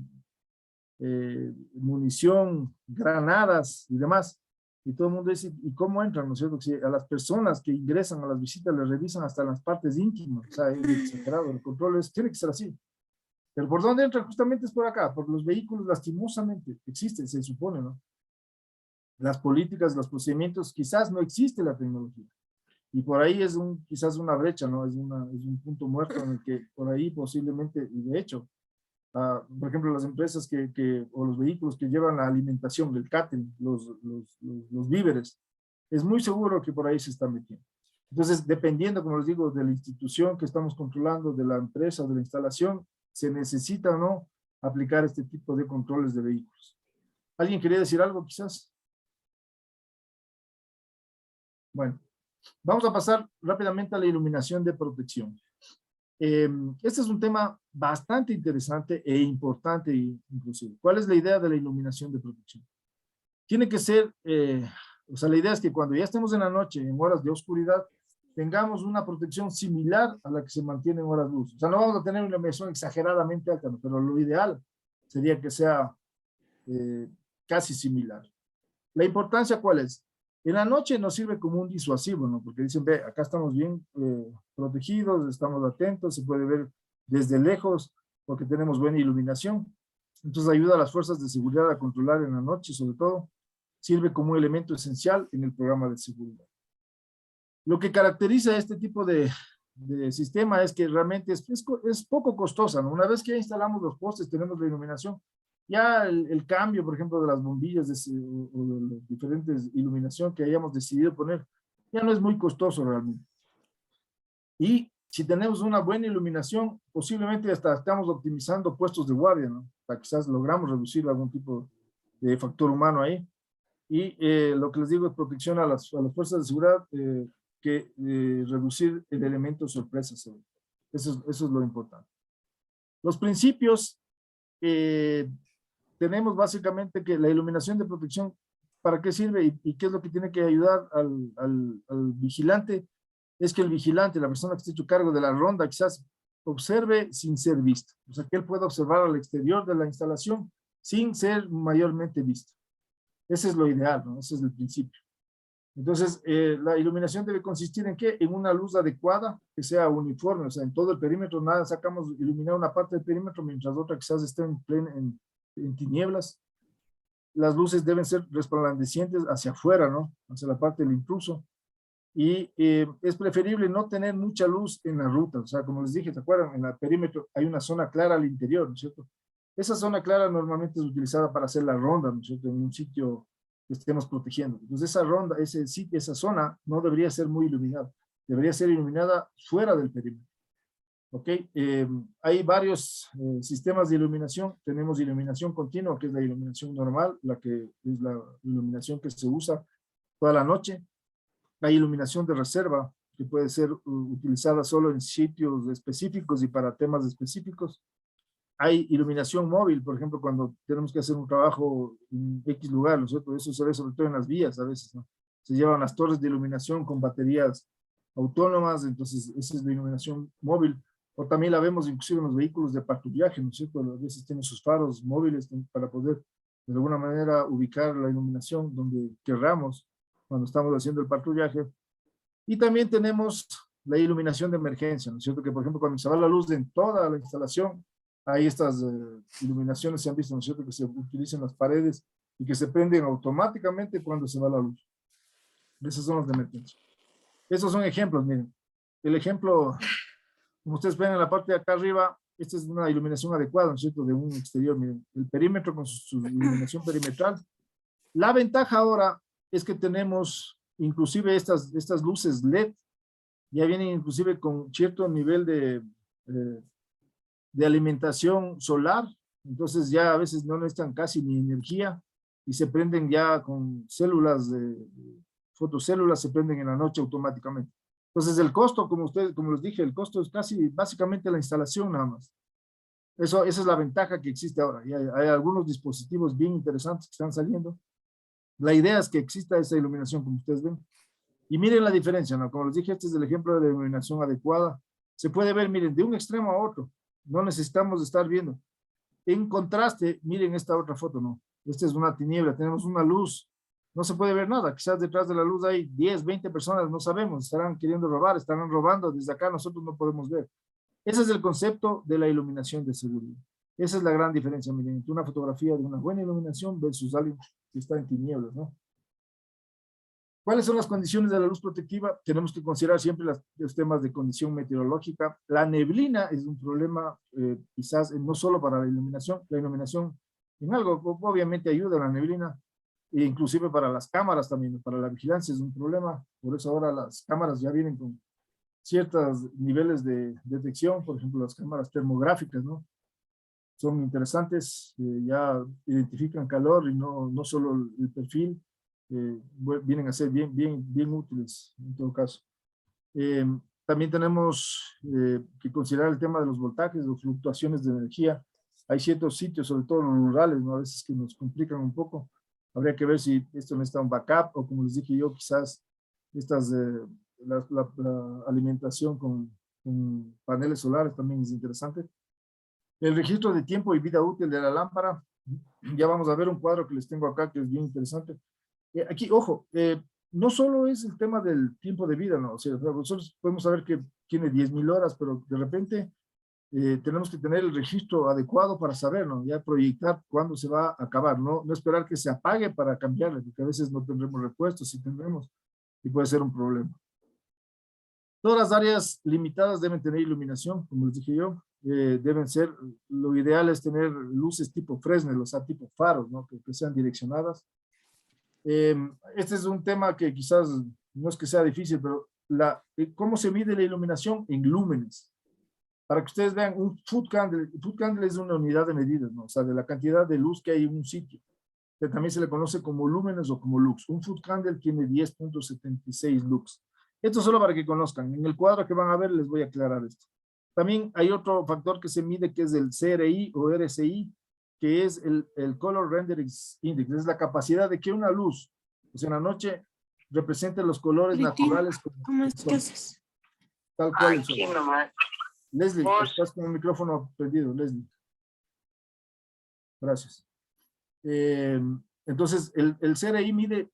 munición, granadas y demás. Y todo el mundo dice, ¿y cómo entran? ¿No es cierto? Si a las personas que ingresan a las visitas les revisan hasta las partes íntimas. O sea, es exagerado. El control tiene que ser así. Pero ¿por dónde entran? Justamente es por acá. Por los vehículos, lastimosamente, existen, se supone, ¿no? Las políticas, los procedimientos, quizás no existe la tecnología. Y por ahí es quizás una brecha, ¿no? Es un punto muerto en el que por ahí posiblemente, y de hecho, por ejemplo, las empresas o los vehículos que llevan la alimentación, el catering, los víveres, es muy seguro que por ahí se están metiendo. Entonces, dependiendo, como les digo, de la institución que estamos controlando, de la empresa, de la instalación, se necesita o no aplicar este tipo de controles de vehículos. ¿Alguien quería decir algo quizás? Bueno, vamos a pasar rápidamente a la iluminación de protección. Este es un tema bastante interesante e importante inclusive. ¿Cuál es la idea de la iluminación de protección? Tiene que ser, o sea, la idea es que cuando ya estemos en la noche, en horas de oscuridad, tengamos una protección similar a la que se mantiene en horas de luz. O sea, no vamos a tener una iluminación exageradamente alta, ¿no? Pero lo ideal sería que sea casi similar. ¿La importancia cuál es? En la noche nos sirve como un disuasivo, ¿no? Porque dicen, ve, acá estamos bien protegidos, estamos atentos, se puede ver desde lejos porque tenemos buena iluminación. Entonces ayuda a las fuerzas de seguridad a controlar en la noche, sobre todo. Sirve como un elemento esencial en el programa de seguridad. Lo que caracteriza a este tipo de sistema es que realmente es poco costosa, ¿no? Una vez que instalamos los postes, tenemos la iluminación, ya el cambio, por ejemplo, de las bombillas o de las diferentes iluminación que hayamos decidido poner, ya no es muy costoso realmente. Y si tenemos una buena iluminación, posiblemente hasta estamos optimizando puestos de guardia, ¿no? Para quizás logramos reducir algún tipo de factor humano ahí. Y lo que les digo es protección a las fuerzas de seguridad, reducir el elemento sorpresa. Eso es lo importante. Los principios, tenemos básicamente que la iluminación de protección, ¿para qué sirve y qué es lo que tiene que ayudar al vigilante? Es que el vigilante, la persona que esté hecho cargo de la ronda, quizás observe sin ser visto. O sea, que él pueda observar al exterior de la instalación sin ser mayormente visto. Ese es lo ideal, ¿no? Ese es el principio. Entonces, la iluminación debe consistir en ¿qué? En una luz adecuada, que sea uniforme, o sea, en todo el perímetro, nada sacamos iluminar una parte del perímetro mientras otra quizás esté en tinieblas. Las luces deben ser resplandecientes hacia afuera, ¿no? Hacia la parte del intruso. Y es preferible no tener mucha luz en la ruta, o sea, como les dije, ¿se acuerdan? En el perímetro hay una zona clara al interior, ¿no es cierto? Esa zona clara normalmente es utilizada para hacer la ronda, ¿no es cierto? En un sitio que estemos protegiendo. Entonces esa ronda, esa zona no debería ser muy iluminada, debería ser iluminada fuera del perímetro. ¿Ok? Hay varios sistemas de iluminación. Tenemos iluminación continua, que es la iluminación normal, la que es la iluminación que se usa toda la noche. Hay iluminación de reserva, que puede ser utilizada solo en sitios específicos y para temas específicos. Hay iluminación móvil, por ejemplo, cuando tenemos que hacer un trabajo en X lugar, ¿no es cierto? Eso se ve sobre todo en las vías a veces, ¿no? Se llevan las torres de iluminación con baterías autónomas, entonces esa es la iluminación móvil. O también la vemos inclusive en los vehículos de patrullaje, ¿no es cierto? A veces tienen sus faros móviles para poder de alguna manera ubicar la iluminación donde querramos cuando estamos haciendo el patrullaje. Y también tenemos la iluminación de emergencia, ¿no es cierto? Que por ejemplo cuando se va la luz en toda la instalación, hay estas iluminaciones, se han visto, ¿no es cierto? Que se utilizan las paredes y que se prenden automáticamente cuando se va la luz. Esas son las de emergencia. Esos son ejemplos, miren. El ejemplo, como ustedes ven en la parte de acá arriba, esta es una iluminación adecuada, ¿no es cierto? De un exterior, miren. El perímetro con su iluminación perimetral. La ventaja ahora es que tenemos inclusive estas luces LED, ya vienen inclusive con cierto nivel de alimentación solar, entonces ya a veces no necesitan casi ni energía y se prenden ya con células, fotocélulas se prenden en la noche automáticamente. Entonces el costo, como les dije, el costo es casi básicamente la instalación nada más. Esa es la ventaja que existe ahora. Y hay algunos dispositivos bien interesantes que están saliendo. La idea es que exista esa iluminación como ustedes ven. Y miren la diferencia, ¿no? Como les dije, este es el ejemplo de la iluminación adecuada. Se puede ver, miren, de un extremo a otro. No necesitamos estar viendo. En contraste, miren esta otra foto, ¿no? Esta es una tiniebla, tenemos una luz. No se puede ver nada. Quizás detrás de la luz hay 10, 20 personas, no sabemos. Estarán queriendo robar, estarán robando. Desde acá nosotros no podemos ver. Ese es el concepto de la iluminación de seguridad. Esa es la gran diferencia, miren, entre una fotografía de una buena iluminación versus alguien que está en tinieblas, ¿no? ¿Cuáles son las condiciones de la luz protectiva? Tenemos que considerar siempre los temas de condición meteorológica. La neblina es un problema, quizás no solo para la iluminación en algo obviamente ayuda a la neblina, e inclusive para las cámaras también, para la vigilancia es un problema. Por eso ahora las cámaras ya vienen con ciertos niveles de detección, por ejemplo las cámaras termográficas, ¿no? Son interesantes, ya identifican calor y no solo el perfil, vienen a ser bien útiles en todo caso. También tenemos que considerar el tema de los voltajes, las fluctuaciones de energía. Hay ciertos sitios, sobre todo los rurales, ¿no? A veces que nos complican un poco. Habría que ver si esto necesita un backup o, como les dije yo, quizás la alimentación con paneles solares también es interesante. El registro de tiempo y vida útil de la lámpara. Ya vamos a ver un cuadro que les tengo acá que es bien interesante. Aquí, ojo, no solo es el tema del tiempo de vida, ¿no? O sea, nosotros podemos saber que tiene 10.000 horas, pero de repente tenemos que tener el registro adecuado para saber, ¿no? Ya proyectar cuándo se va a acabar, no esperar que se apague para cambiarle, porque a veces no tendremos repuestos, si tendremos, y puede ser un problema. Todas las áreas limitadas deben tener iluminación, como les dije yo, deben ser, lo ideal es tener luces tipo Fresnel, o sea, tipo faros, ¿no? Que sean direccionadas. Este es un tema que quizás no es que sea difícil, pero ¿cómo se mide la iluminación? En lúmenes. Para que ustedes vean, un foot candle es una unidad de medida, ¿no? O sea, de la cantidad de luz que hay en un sitio, que también se le conoce como lúmenes o como lux. Un foot candle tiene 10.76 lux. Esto solo para que conozcan. En el cuadro que van a ver les voy a aclarar esto. También hay otro factor que se mide, que es el CRI o RCI, que es el Color Rendering Index. Es la capacidad de que una luz, pues en la noche, represente los colores naturales. ¿Cómo es que haces? Tal cual. Leslie, estás con el micrófono prendido, Leslie. Gracias. Entonces, el CRI mide,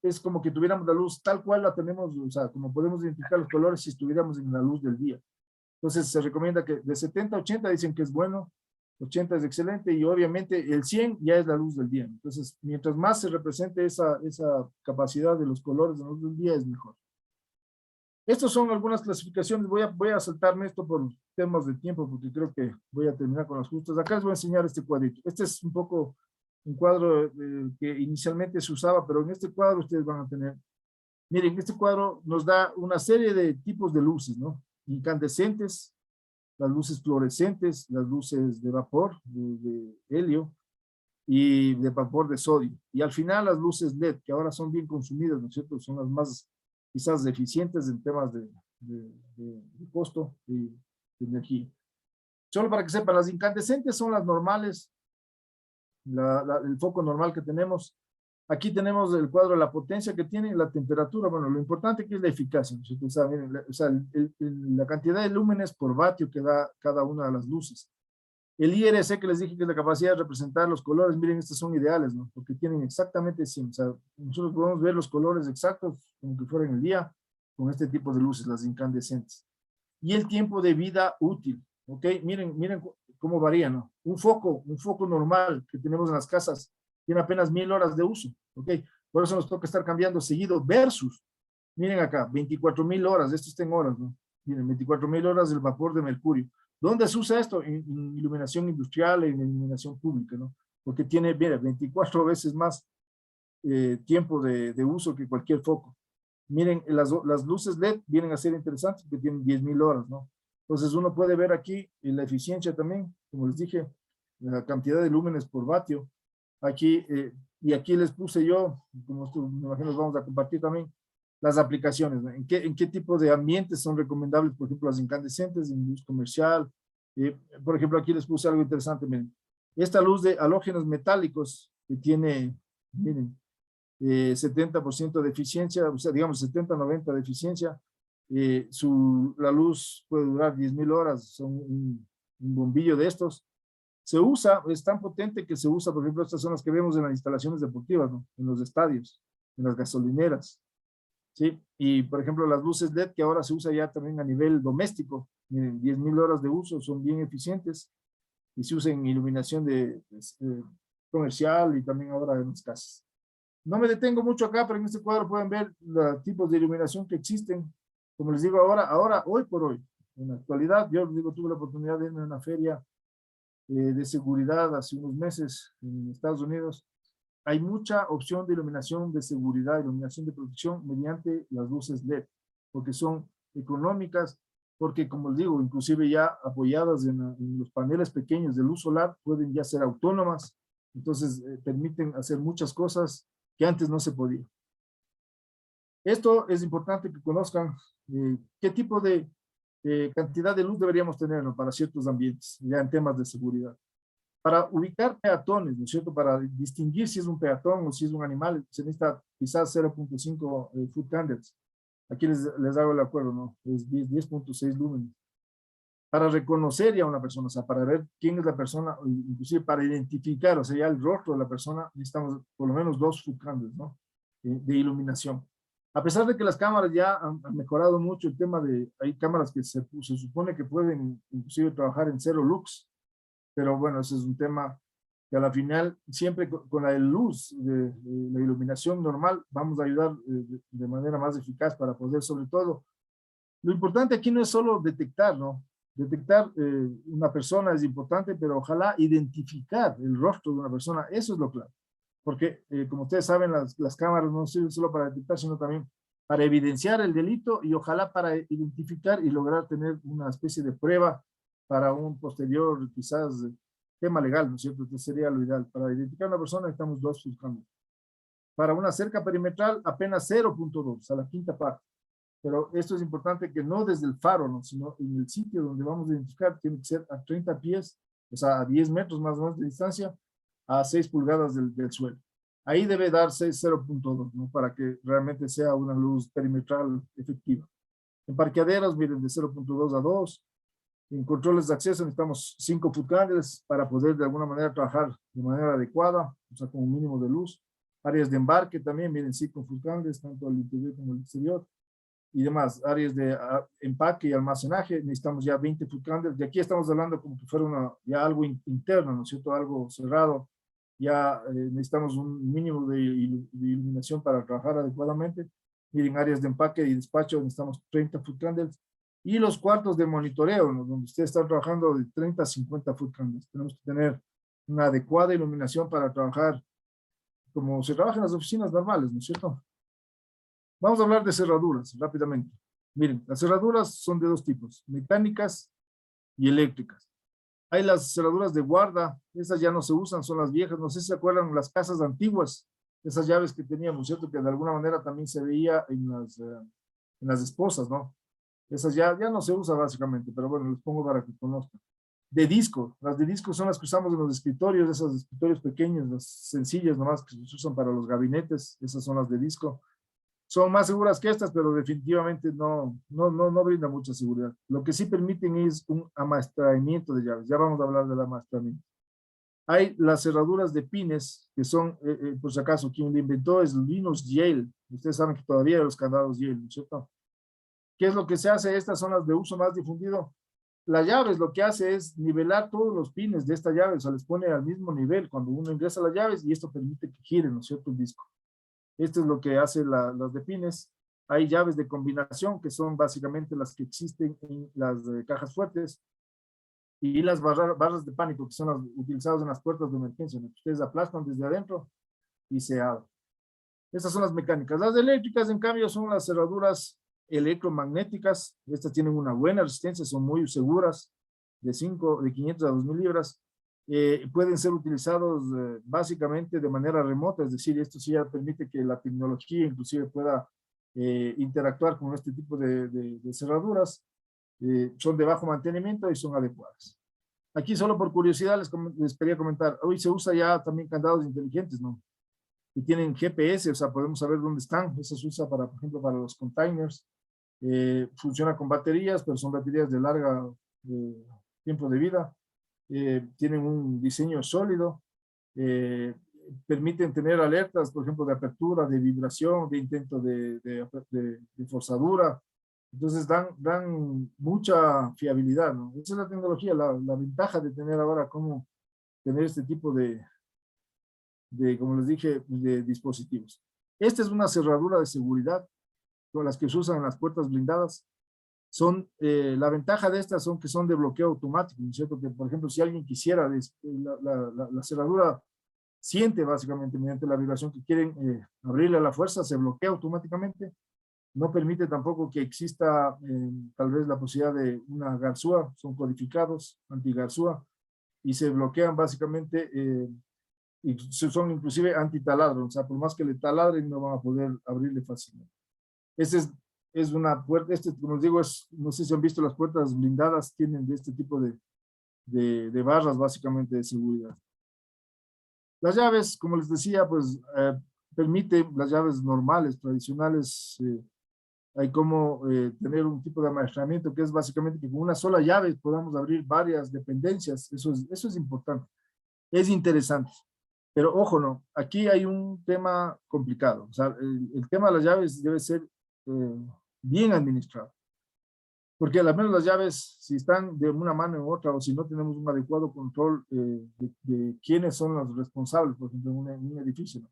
es como que tuviéramos la luz tal cual la tenemos, o sea, como podemos identificar los colores si estuviéramos en la luz del día. Entonces, se recomienda que de 70 a 80 dicen que es bueno, 80 es excelente, y obviamente el 100 ya es la luz del día. Entonces, mientras más se represente esa capacidad de los colores de la luz del día, es mejor. Estas son algunas clasificaciones. Voy a saltarme esto por temas de tiempo, porque creo que voy a terminar con las justas. Acá les voy a enseñar este cuadrito. Este es un poco un cuadro que inicialmente se usaba, pero en este cuadro ustedes van a tener, miren, este cuadro nos da una serie de tipos de luces, ¿no? Incandescentes, las luces fluorescentes, las luces de vapor, de helio, y de vapor de sodio. Y al final las luces LED, que ahora son bien consumidas, ¿no es cierto? Son las más quizás eficientes en temas de costo y de energía. Solo para que sepan, las incandescentes son las normales, el foco normal que tenemos. Aquí tenemos el cuadro de la potencia que tiene, la temperatura. Bueno, lo importante que es la eficacia, ¿no? O sea, miren, la cantidad de lúmenes por vatio que da cada una de las luces. El IRC que les dije que es la capacidad de representar los colores, miren, estos son ideales, ¿no? Porque tienen exactamente 100. O sea, nosotros podemos ver los colores exactos como que fuera en el día con este tipo de luces, las incandescentes. Y el tiempo de vida útil, ¿ok? Miren cómo varía, ¿no? Un foco normal que tenemos en las casas tiene apenas 1000 horas de uso, ¿ok? Por eso nos toca estar cambiando seguido versus, miren acá, 24.000 horas, esto está en horas, ¿no? Miren, 24.000 horas del vapor de mercurio. ¿Dónde se usa esto? En iluminación industrial, en iluminación pública, ¿no? Porque tiene, mira, 24 veces más tiempo de uso que cualquier foco. Miren, las luces LED vienen a ser interesantes porque tienen 10.000 horas, ¿no? Entonces uno puede ver aquí la eficiencia también, como les dije, la cantidad de lúmenes por vatio. Aquí, y aquí les puse yo, como esto me imagino los vamos a compartir también, las aplicaciones, ¿no? ¿En qué tipo de ambientes son recomendables? Por ejemplo, las incandescentes en luz comercial. Por ejemplo, aquí les puse algo interesante, miren. Esta luz de halógenos metálicos que tiene, miren, 70% de eficiencia, o sea, digamos 70-90 de eficiencia. La luz puede durar 10.000 horas, son un bombillo de estos. Se usa, es tan potente que se usa, por ejemplo, estas son las que vemos en las instalaciones deportivas, ¿no? En los estadios, en las gasolineras. ¿Sí? Y por ejemplo las luces LED que ahora se usa ya también a nivel doméstico, miren, 10.000 horas de uso, son bien eficientes y se usa en iluminación comercial y también ahora en las casas. No me detengo mucho acá, pero en este cuadro pueden ver los tipos de iluminación que existen. Como les digo hoy por hoy, en la actualidad, yo les digo, tuve la oportunidad de irme a una feria de seguridad hace unos meses en Estados Unidos. Hay mucha opción de iluminación de seguridad, iluminación de protección mediante las luces LED, porque son económicas, porque como les digo, inclusive ya apoyadas en los paneles pequeños de luz solar, pueden ya ser autónomas, entonces permiten hacer muchas cosas que antes no se podía. Esto es importante que conozcan qué tipo de cantidad de luz deberíamos tener, ¿no?, para ciertos ambientes, ya en temas de seguridad. Para ubicar peatones, ¿no es cierto? Para distinguir si es un peatón o si es un animal, se necesita quizás 0.5 foot candles. Aquí les hago el acuerdo, ¿no? Es 10.6 lúmenes. Para reconocer ya a una persona, o sea, para ver quién es la persona, inclusive para identificar, o sea, ya el rostro de la persona, necesitamos por lo menos 2 foot candles, ¿no? De iluminación. A pesar de que las cámaras ya han mejorado mucho el tema de, hay cámaras que se supone que pueden inclusive trabajar en 0 lux, pero bueno, ese es un tema que a la final, siempre con la luz de la iluminación normal, vamos a ayudar de manera más eficaz para poder, sobre todo, lo importante aquí no es solo detectar, ¿no? Detectar una persona es importante, pero ojalá identificar el rostro de una persona, eso es lo clave. Porque, como ustedes saben, las cámaras no sirven solo para detectar, sino también para evidenciar el delito y ojalá para identificar y lograr tener una especie de prueba para un posterior, quizás, tema legal, ¿no es cierto? Entonces sería lo ideal. Para identificar a una persona necesitamos 2 buscando. Para una cerca perimetral, apenas 0.2, a la quinta parte. Pero esto es importante que no desde el faro, ¿no?, sino en el sitio donde vamos a identificar, tiene que ser a 30 pies, o sea, a 10 metros más o menos de distancia, a 6 pulgadas del suelo. Ahí debe darse 0.2, ¿no?, para que realmente sea una luz perimetral efectiva. En parqueaderos, miren, de 0.2 a 2. En controles de acceso necesitamos 5 foot candles para poder de alguna manera trabajar de manera adecuada, o sea, con un mínimo de luz. Áreas de embarque también, miren, 5 foot candles, tanto al interior como al exterior. Y demás, áreas de empaque y almacenaje, necesitamos ya 20 foot candles. De aquí estamos hablando como que fuera ya algo interno, ¿no es cierto? Algo cerrado. Ya necesitamos un mínimo de iluminación para trabajar adecuadamente. Miren, áreas de empaque y despacho necesitamos 30 foot candles. Y los cuartos de monitoreo, ¿no?, donde ustedes están trabajando de 30 a 50 foot candles. Tenemos que tener una adecuada iluminación para trabajar como se trabaja en las oficinas normales, ¿no es cierto? Vamos a hablar de cerraduras rápidamente. Miren, las cerraduras son de 2 tipos, mecánicas y eléctricas. Hay las cerraduras de guarda, esas ya no se usan, son las viejas. No sé si se acuerdan las casas antiguas, esas llaves que teníamos, ¿cierto? Que de alguna manera también se veía en las esposas, ¿no? Esas ya no se usa básicamente, pero bueno, les pongo para que conozcan. De disco, las de disco son las que usamos en los escritorios, esos escritorios pequeños, las sencillas nomás que se usan para los gabinetes, esas son las de disco. Son más seguras que estas, pero definitivamente no brinda mucha seguridad. Lo que sí permiten es un amaestramiento de llaves. Ya vamos a hablar del amaestramiento. Hay las cerraduras de pines, que son, por si acaso, quien lo inventó es Linus Yale. Ustedes saben que todavía hay los candados Yale, ¿no es cierto? ¿Qué es lo que se hace? Estas son las de uso más difundido. Las llaves lo que hace es nivelar todos los pines de esta llave, o sea, les pone al mismo nivel cuando uno ingresa las llaves y esto permite que gire, ¿no es cierto?, el disco. Esto es lo que hace las de pines. Hay llaves de combinación que son básicamente las que existen en las cajas fuertes y las barras de pánico que son las utilizadas en las puertas de emergencia, ¿no? Ustedes aplastan desde adentro y se abre. Estas son las mecánicas. Las eléctricas, en cambio, son las cerraduras electromagnéticas. Estas tienen una buena resistencia, son muy seguras, de 500 a 2000 libras. Pueden ser utilizados básicamente de manera remota, es decir, esto sí ya permite que la tecnología inclusive pueda interactuar con este tipo de cerraduras. Son de bajo mantenimiento y son adecuadas. Aquí solo por curiosidad les quería comentar, hoy se usa ya también candados inteligentes, ¿no? Y tienen GPS, o sea, podemos saber dónde están. Eso se usa para, por ejemplo, para los containers. Funciona con baterías, pero son baterías de larga tiempo de vida. Tienen un diseño sólido. Permiten tener alertas, por ejemplo, de apertura, de vibración, de intento de forzadura. Entonces dan mucha fiabilidad, ¿no? Esa es la tecnología, la ventaja de tener ahora cómo tener este tipo de como les dije, de dispositivos. Esta es una cerradura de seguridad con las que se usan en las puertas blindadas. La ventaja de estas son que son de bloqueo automático, ¿no es cierto? Que, por ejemplo, si alguien quisiera, la cerradura siente básicamente mediante la vibración que quieren abrirle a la fuerza, se bloquea automáticamente. No permite tampoco que exista tal vez la posibilidad de una garzúa, son codificados, anti-garzúa, y se bloquean básicamente, y son inclusive anti-taladro, o sea, por más que le taladren no van a poder abrirle fácilmente. Es una puerta, como les digo, no sé si han visto las puertas blindadas, tienen de este tipo de barras básicamente de seguridad. Las llaves, como les decía, pues permite las llaves normales, tradicionales, hay como tener un tipo de amaestramiento que es básicamente que con una sola llave podamos abrir varias dependencias, eso es importante, es interesante. Pero ojo, no, aquí hay un tema complicado, o sea, el tema de las llaves debe ser bien administrado. Porque al menos las llaves, si están de una mano en otra o si no tenemos un adecuado control de quiénes son los responsables, por ejemplo, en un edificio, ¿no?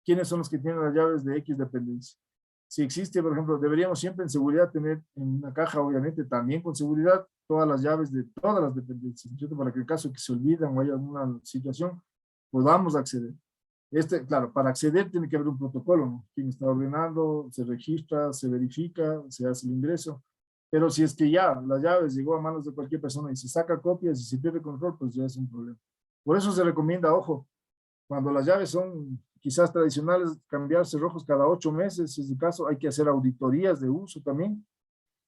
¿Quiénes son los que tienen las llaves de X dependencia? Si existe, por ejemplo, deberíamos siempre en seguridad tener en una caja, obviamente, también con seguridad, todas las llaves de todas las dependencias, ¿cierto? Para que en caso que se olvidan o haya alguna situación, podamos acceder. Claro, para acceder tiene que haber un protocolo, ¿no? Quien está ordenando, se registra, se verifica, se hace el ingreso. Pero si es que ya las llaves llegó a manos de cualquier persona y se saca copias y se pierde control, pues ya es un problema. Por eso se recomienda, ojo, cuando las llaves son quizás tradicionales, cambiar cerrojos cada 8 meses, si es el caso, hay que hacer auditorías de uso también.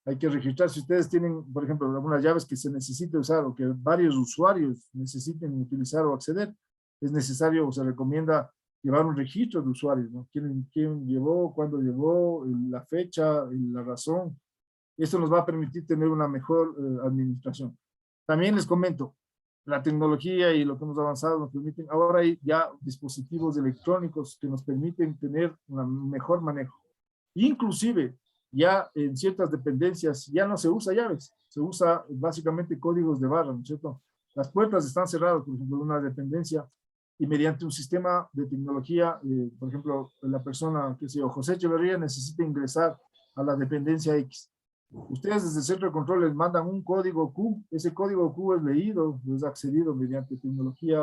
Hay que registrar si ustedes tienen, por ejemplo, algunas llaves que se necesite usar o que varios usuarios necesiten utilizar o acceder, es necesario o se recomienda llevar un registro de usuarios, ¿no? ¿Quién llevó, cuándo llevó, la fecha, la razón? Esto nos va a permitir tener una mejor administración. También les comento, la tecnología y lo que hemos avanzado nos permiten, ahora hay ya dispositivos electrónicos que nos permiten tener un mejor manejo. Inclusive, ya en ciertas dependencias ya no se usa llaves, se usa básicamente códigos de barra, ¿no es cierto? Las puertas están cerradas, por ejemplo, en una dependencia, y mediante un sistema de tecnología, por ejemplo, la persona, qué sé yo, José Echeverría necesita ingresar a la dependencia X. Ustedes desde el centro de control les mandan un código Q, ese código Q es leído, es accedido mediante tecnología